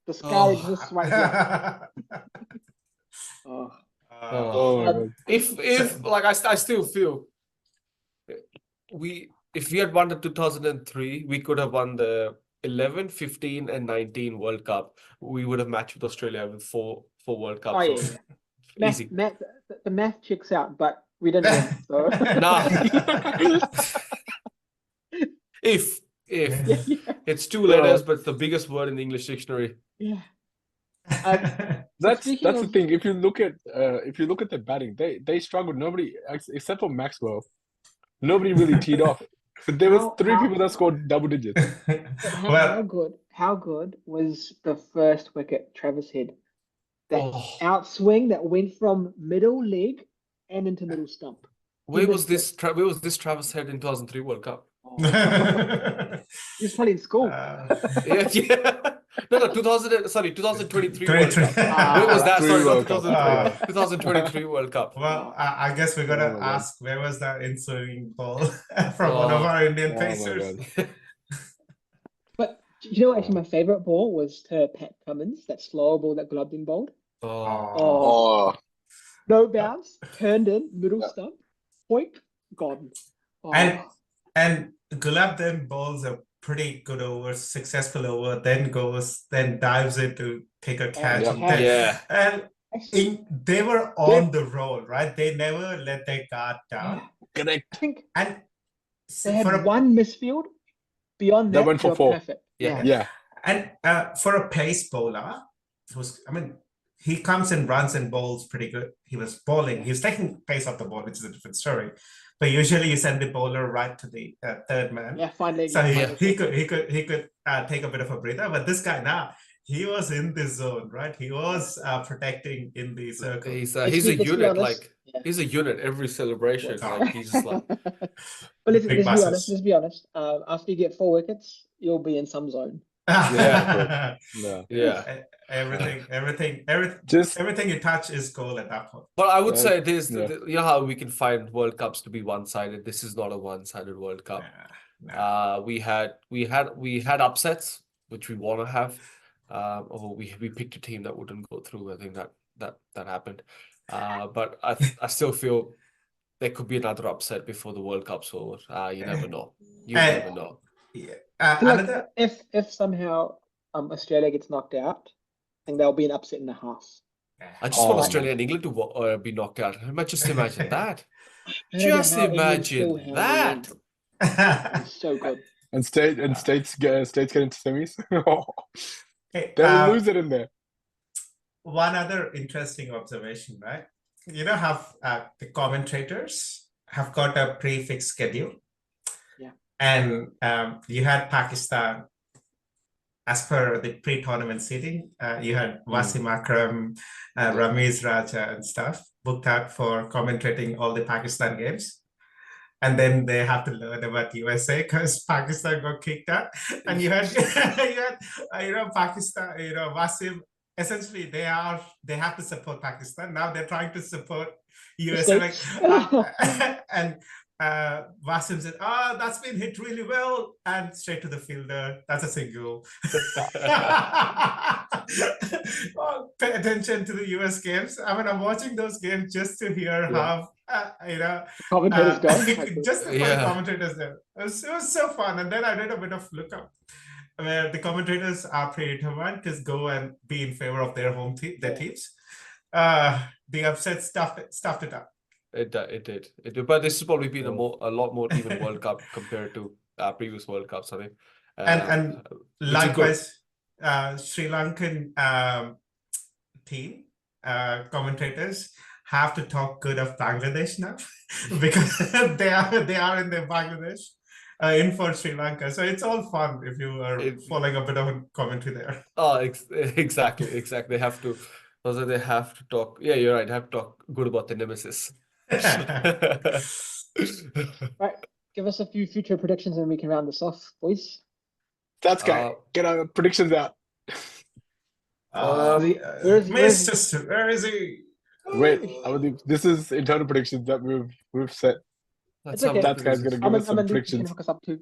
The sky just swiped up. Oh. Oh my god. If like I still feel if we had won the 2003, we could have won the 11, 15, and 19 World Cup. We would have matched with Australia with four World Cups. Oh, So yeah. easy. The math checks out, but we didn't win. So. Nah. If Yeah. it's 2 letters, but it's the biggest word in the English dictionary. Yeah. That's Speaking the of- thing. If you look at the batting, they struggled. Nobody except for Maxwell, nobody really teed off. But there was How- 3 how- people that scored double digits. How good was the first wicket, Travis Head? That Oh. outswing that went from middle leg and into middle stump. Where was this Travis Head in 2003 World Cup? He was probably in school. Yeah. No, 2023 World 23. Cup. Where was that? Sorry, not World Cup. 2003. 2023 World Cup. Well, I guess we're gonna Oh my God. ask where was that ensuing ball from one of Oh. our Indian Oh my pacers. God. But you know, actually, my favorite ball was to Pat Cummins, that slower ball that Gloveden bowled. Oh. Oh, No bounce, turned in, middle stump, point, gone. Oh. And Gulab then bowls a pretty good over, successful over, then dives in to take a catch. yeah. And then- Yeah. and they were on the roll, right? They never let their guard down. Correct. I think And they had for a one misfield. Beyond That that, went for they were 4. perfect. Yeah. Yeah. And for a pace bowler, he comes and runs and bowls pretty good. He was bowling. He was taking pace off the ball, which is a different story. But usually you send the bowler right to the third man. Yeah, finally. So he could take a bit of a breather. But this guy now, he was in the zone, right? He was protecting in the circle. He's a Let's be unit, honest. like he's a unit every celebration. Like he's just like But let's Big be honest. buses. Let's be honest. After you get 4 wickets, you'll be in some zone. Yeah. yeah. Everything you touch is goal at that point. But I would Yeah. say this, Yeah. you know how we can find World Cups to be one-sided. This is not a one-sided World Cup. Nah. We had upsets, which we want to have. Although we picked a team that wouldn't go through. I think that happened. But I still feel there could be another upset before the World Cup's over. You never know. You never know. Yeah. I feel like Another if somehow Australia gets knocked out, I think there'll be an upset and a half. I just want Oh, Australia and England to be knocked out. Just imagine that. I don't know Just how England still imagine held that. in. It's so good. And states get into semis. Okay, They will lose it in there. one other interesting observation, right? You know how the commentators have got a prefix schedule. Yeah. And you had Pakistan, as per the pre-tournament seating, you had Wasim Akram, Ramiz Raja and stuff booked out for commentating all the Pakistan games. And then they have to learn about USA because Pakistan got kicked out. And you had, Pakistan, Wasim, essentially they have to support Pakistan. Now they're trying to support USA. And Wasim said, that's been hit really well. And straight to the fielder, that's a single. Pay attention to the US games. I'm watching those games just to hear how, Commentators go. just the commentators there. It was so fun. And then I did a bit of lookup where the commentators are predetermined to go and be in favor of their home team, their teams. The upset stuffed it up. It did. But this has probably been a lot more even World Cup compared to previous World Cups, I think. And likewise, Sri Lankan team commentators have to talk good of Bangladesh now because they are in the Bangladesh in for Sri Lanka. So it's all fun if you are following a bit of a commentary there. Oh, exactly. They have to. Also, they have to talk. Yeah, you're right. They have to talk good about the nemesis. Right, give us a few future predictions and we can round this off, boys. That's great. Get our predictions out. Where is he? Wait, Amandeep, this is internal predictions that we've set. It's okay. That guy's gonna give us some predictions. Can hook us up too.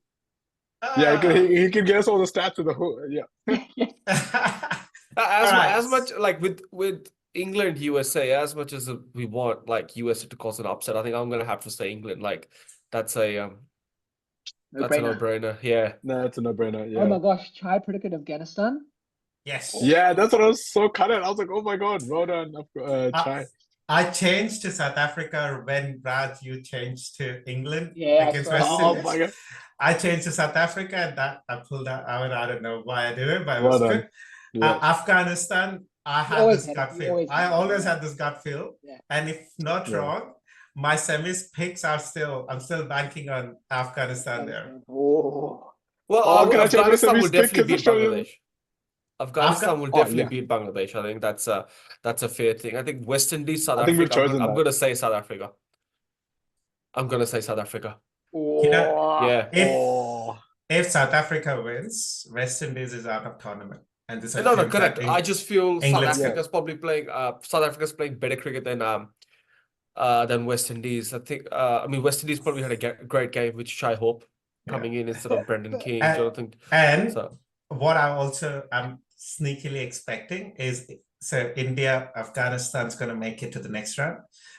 Yeah, he can get us all the stats of the whole. Yeah. As much like with England, USA, as much as we want like USA to cause an upset, I think I'm gonna have to say England. Like that's a no-brainer. Yeah. No, that's a no-brainer. Yeah. Oh my gosh, Chai predicted Afghanistan. Yes. Yeah, that's what I was so cut at. I was like, oh my god, well done, Chai. I changed to South Africa when Raj, you changed to England. Yeah. Against West Oh Indies. my god. I changed to South Africa and that I pulled out. I don't know why I did it, but it Well was done. good. Yeah. Afghanistan, I had this gut feel. I always had this gut feel. Yeah. And if not wrong, my semis picks are I'm still banking on Afghanistan there. Oh. Well, can I tell you Afghanistan will stick definitely beat Australia? Bangladesh. Afghanistan will definitely beat Bangladesh. I think that's a fair thing. I think West Indies, South Africa. I'm going to say South Africa. I'm going to say South Africa. You know, yeah. If South Africa wins, West Indies is out of tournament. And this no, correct. I just feel South Africa's probably playing. South Africa's playing better cricket than West Indies. I think. I mean, West Indies probably had a great game, which I hope coming in instead of Brendan King, Jonathan. And what I'm sneakily expecting is India, Afghanistan's going to make it to the next round.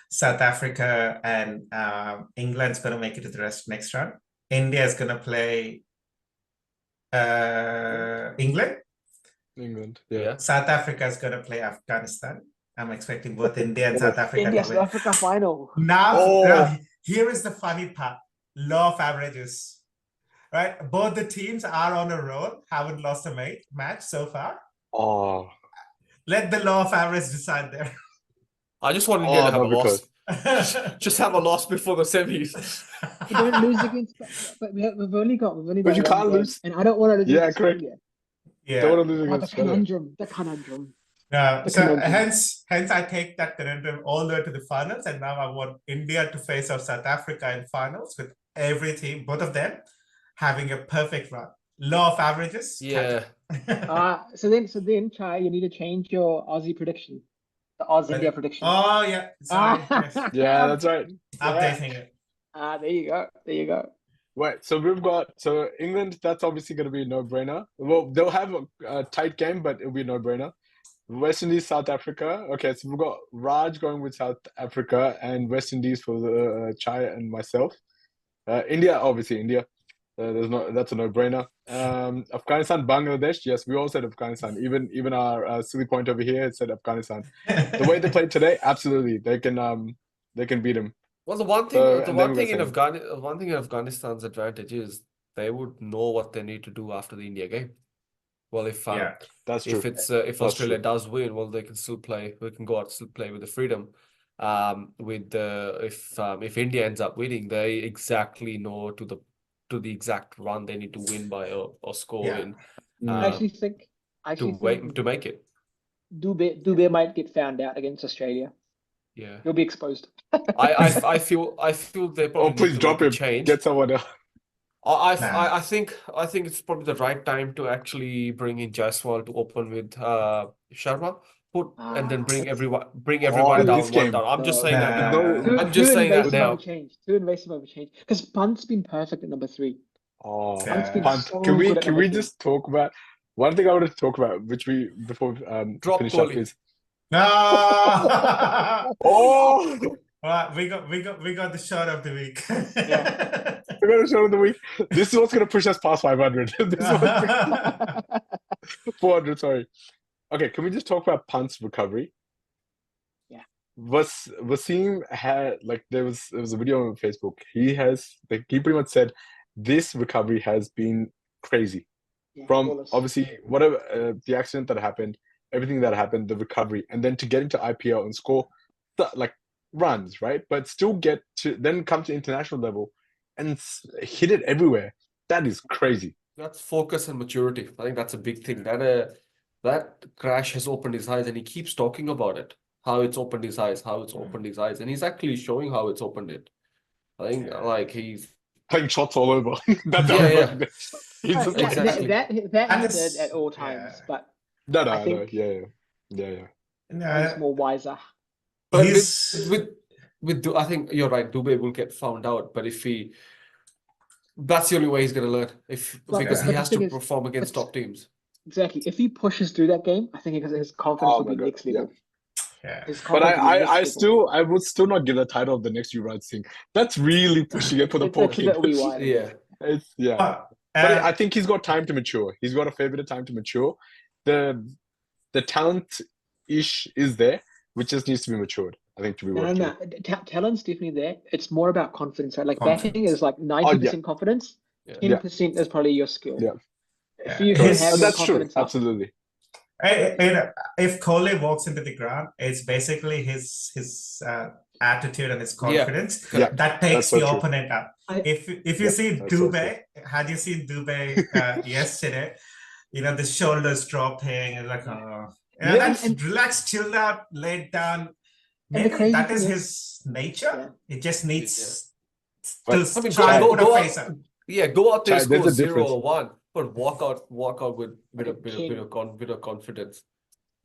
South Africa and England's going to make it to the next round. India is going to play England. Yeah. South Africa is going to play Afghanistan. I'm expecting both India and South Africa India to South win. Africa final. Now, here is the funny part. Law of averages. Right? Both the teams are on a roll, haven't lost a match so far. Oh, Let the law of average decide there. I just want India to have a that'd be loss. close. Just have a loss before the semis. We don't lose against, but we've only got But you one can't game, lose. and I don't want to lose Yeah, against correct. Australia. Yeah. Don't want to lose Oh, the against Australia. conundrum. The conundrum. The So conundrum. hence I take that conundrum all the way to the finals, and now I want India to face off South Africa in finals with every team, both of them, having a perfect run. Law of averages. Yeah. So then, Chai, you need to change your Aussie prediction. The Oz India prediction. Oh yeah, sorry. Yes. Yeah, that's right. Updating it. There you go. There you go. Right, so we've got England. That's obviously going to be a no-brainer. Well, they'll have a tight game, but it'll be a no-brainer. West Indies, South Africa. Okay, so we've got Raj going with South Africa and West Indies for the Chai and myself. India, obviously India. That's a no-brainer. Afghanistan, Bangladesh. Yes, we all said Afghanistan. Even our silly point over here said Afghanistan. The way they played today, absolutely, they can beat them. Well, the one thing in Afghanistan's advantage is they would know what they need to do after the India game. Well, if that's true. If Australia does win, well, they can still play. We can go out still play with the freedom. If India ends up winning, they exactly know to the exact run they need to win by or score in. I actually think to make it. Dubé might get found out against Australia. Yeah, he'll be exposed. I feel they probably please drop him. Change. Get someone else. I think it's probably the right time to actually bring in Jaiswal to open with Sharma. And then bring everyone down one down. I'm just saying that now. I'm just saying that now. Too invasive of a change because Punt's been perfect at number 3. Punt. Can we just talk about one thing I wanted to talk about, which we before finish Kohli. up is No. we got the shot of the week. We got a shot of the week. This is what's gonna push us past 500. 400, sorry. Okay, can we just talk about Punt's recovery? Yeah. Wasim had there was a video on Facebook. He pretty much said this recovery has been crazy. From obviously whatever the accident that happened, everything that happened, the recovery, and then to get into IPL and score runs, right? But still get to then come to international level and hit it everywhere. That is crazy. That's focus and maturity. I think that's a big thing. That crash has opened his eyes, and he keeps talking about it. How it's opened his eyes, and he's actually showing how it's opened it. I think he's playing shots all over. Exactly. That happened at all times, but I think he's more wiser. But with I think you're right. Dubé will get found out, but that's the only way he's going to learn. Because he has to perform against top teams. Exactly. If he pushes through that game, I think his confidence will be next level. Yeah. But I would still not give the title of the next Yuvraj Singh. That's really pushing it for the poor kid. But I think he's got time to mature. He's got a fair bit of time to mature. The talent-ish is there, which just needs to be matured. I think to be worked through. Talent's definitely there. It's more about confidence, right? Batting is 90% confidence. 10% is probably your skill. Yeah. If you have that's true. Absolutely. If Kohli walks into the ground, it's basically his attitude and his confidence that takes the opponent up. If you see Dubé, had you seen Dubé yesterday? The shoulders dropping and that's relaxed, chilled out, laid down. Maybe that is his nature. It just needs to try and put a face up. Yeah, go out there, score 0 or 1. But walk out with a bit of confidence.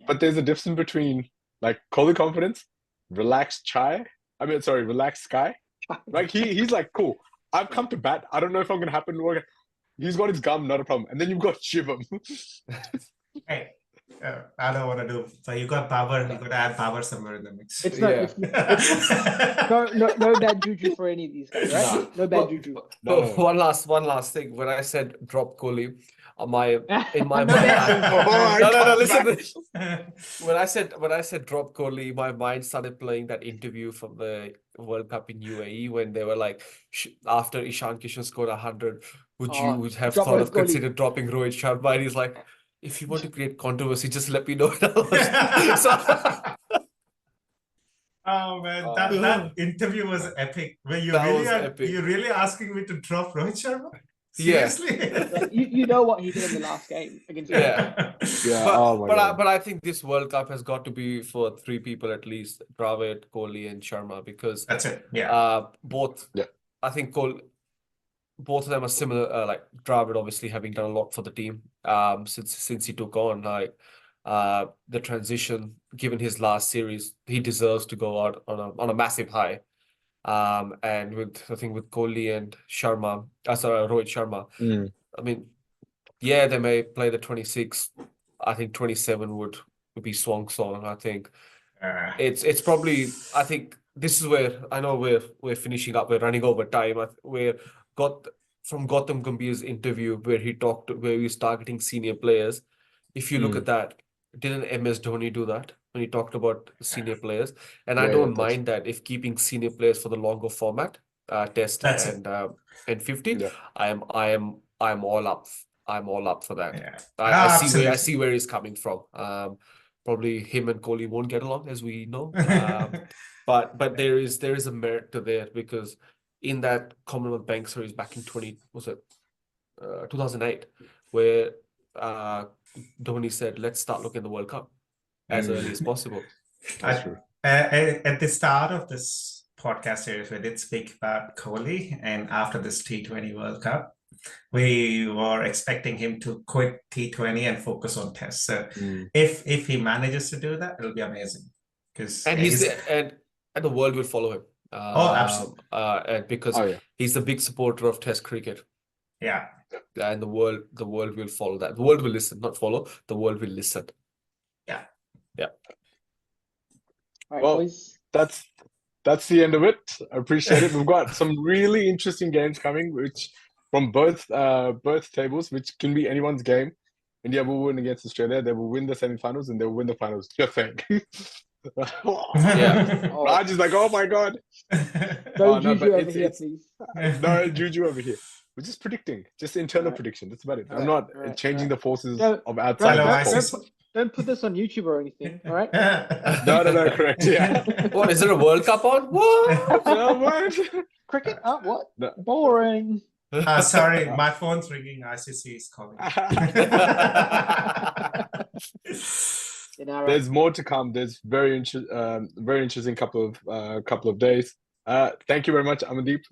But there's a difference between Kohli confidence, relaxed relaxed Sky. He's cool. I've come to bat. I don't know if I'm gonna happen. He's got his gum, not a problem. And then you've got Shivam. Hey, I don't want to do. So you got power. You got to add power somewhere in the mix. It's not. Yeah. No bad juju for any of these guys, right? Nah. No bad Well, juju. No. one last thing. When I said drop Kohli, in my No mind, bad Oh, no, listen to this. When I said drop Kohli, my mind started playing that interview from the World Cup in UAE when they were like, after Ishan Kishan scored 100, would you have drop thought of Rohit Kohli. considered dropping Rohit Sharma? And he's like, if you want to create controversy, just let me know. So, Oh man, Oh. that interview was epic. Were you That really was epic. you really asking me to drop Rohit Sharma? Yeah. Seriously? Like, you know what he did in the last game against Yeah. Yeah. But, Oh my God. but I think this World Cup has got to be for three people at least: Dravid, Kohli, and Sharma, because That's it. Yeah. both. Yeah. I think both of them are similar. Like Dravid, obviously having done a lot for the team since he took on the transition. Given his last series, he deserves to go out on a massive high. And I think with Kohli and Sharma, Rohit Sharma, Mm. I mean, yeah, they may play the 26. I think 27 would be swan song. I think it's probably. I think this is where I know we're finishing up. We're running over time. We're from Gautam Gambhir's interview where he was targeting senior players. If you look at that, didn't MS Dhoni do that when he talked about senior players? And I Yeah, don't that's- mind that if keeping senior players for the longer format, test That's it. and 50. Yeah. I'm all up. I'm all up for that. Yeah. I see Absolutely. where he's coming from. Probably him and Kohli won't get along, as we know. But there is a merit to there, because in that Commonwealth Bank series back in 2008, where Dhoni said, "Let's start looking at the World Cup as early as possible." That's true. At the start of this podcast series, we did speak about Kohli, and after this T20 World Cup, we were expecting him to quit T20 and focus on Test. So if he manages to do that, it'll be amazing. Because And and the world will follow him. absolutely. And because he's a big supporter of Test cricket. Yeah. And the world will follow that. The world will listen, not follow. The world will listen. Yeah. Yeah. All right, Well, boys. That's the end of it. I appreciate it. We've got some really interesting games coming, which from both tables, which can be anyone's game. India will win against Australia. They will win the semi-finals and they will win the finals. Just saying. Yeah. Raj is like, oh my God. No no, juju but over here, please. No juju over here. We're just predicting, just internal prediction. That's about it. I'm not changing the forces of outside. Don't put this on YouTube or anything. All right. No, correct. Yeah. What, is there a World Cup on? What? No, what? Cricket? What? No. Boring. Sorry, my phone's ringing. ICC is calling. There's more to come. There's very interesting couple of days. Thank you very much, Amandeep.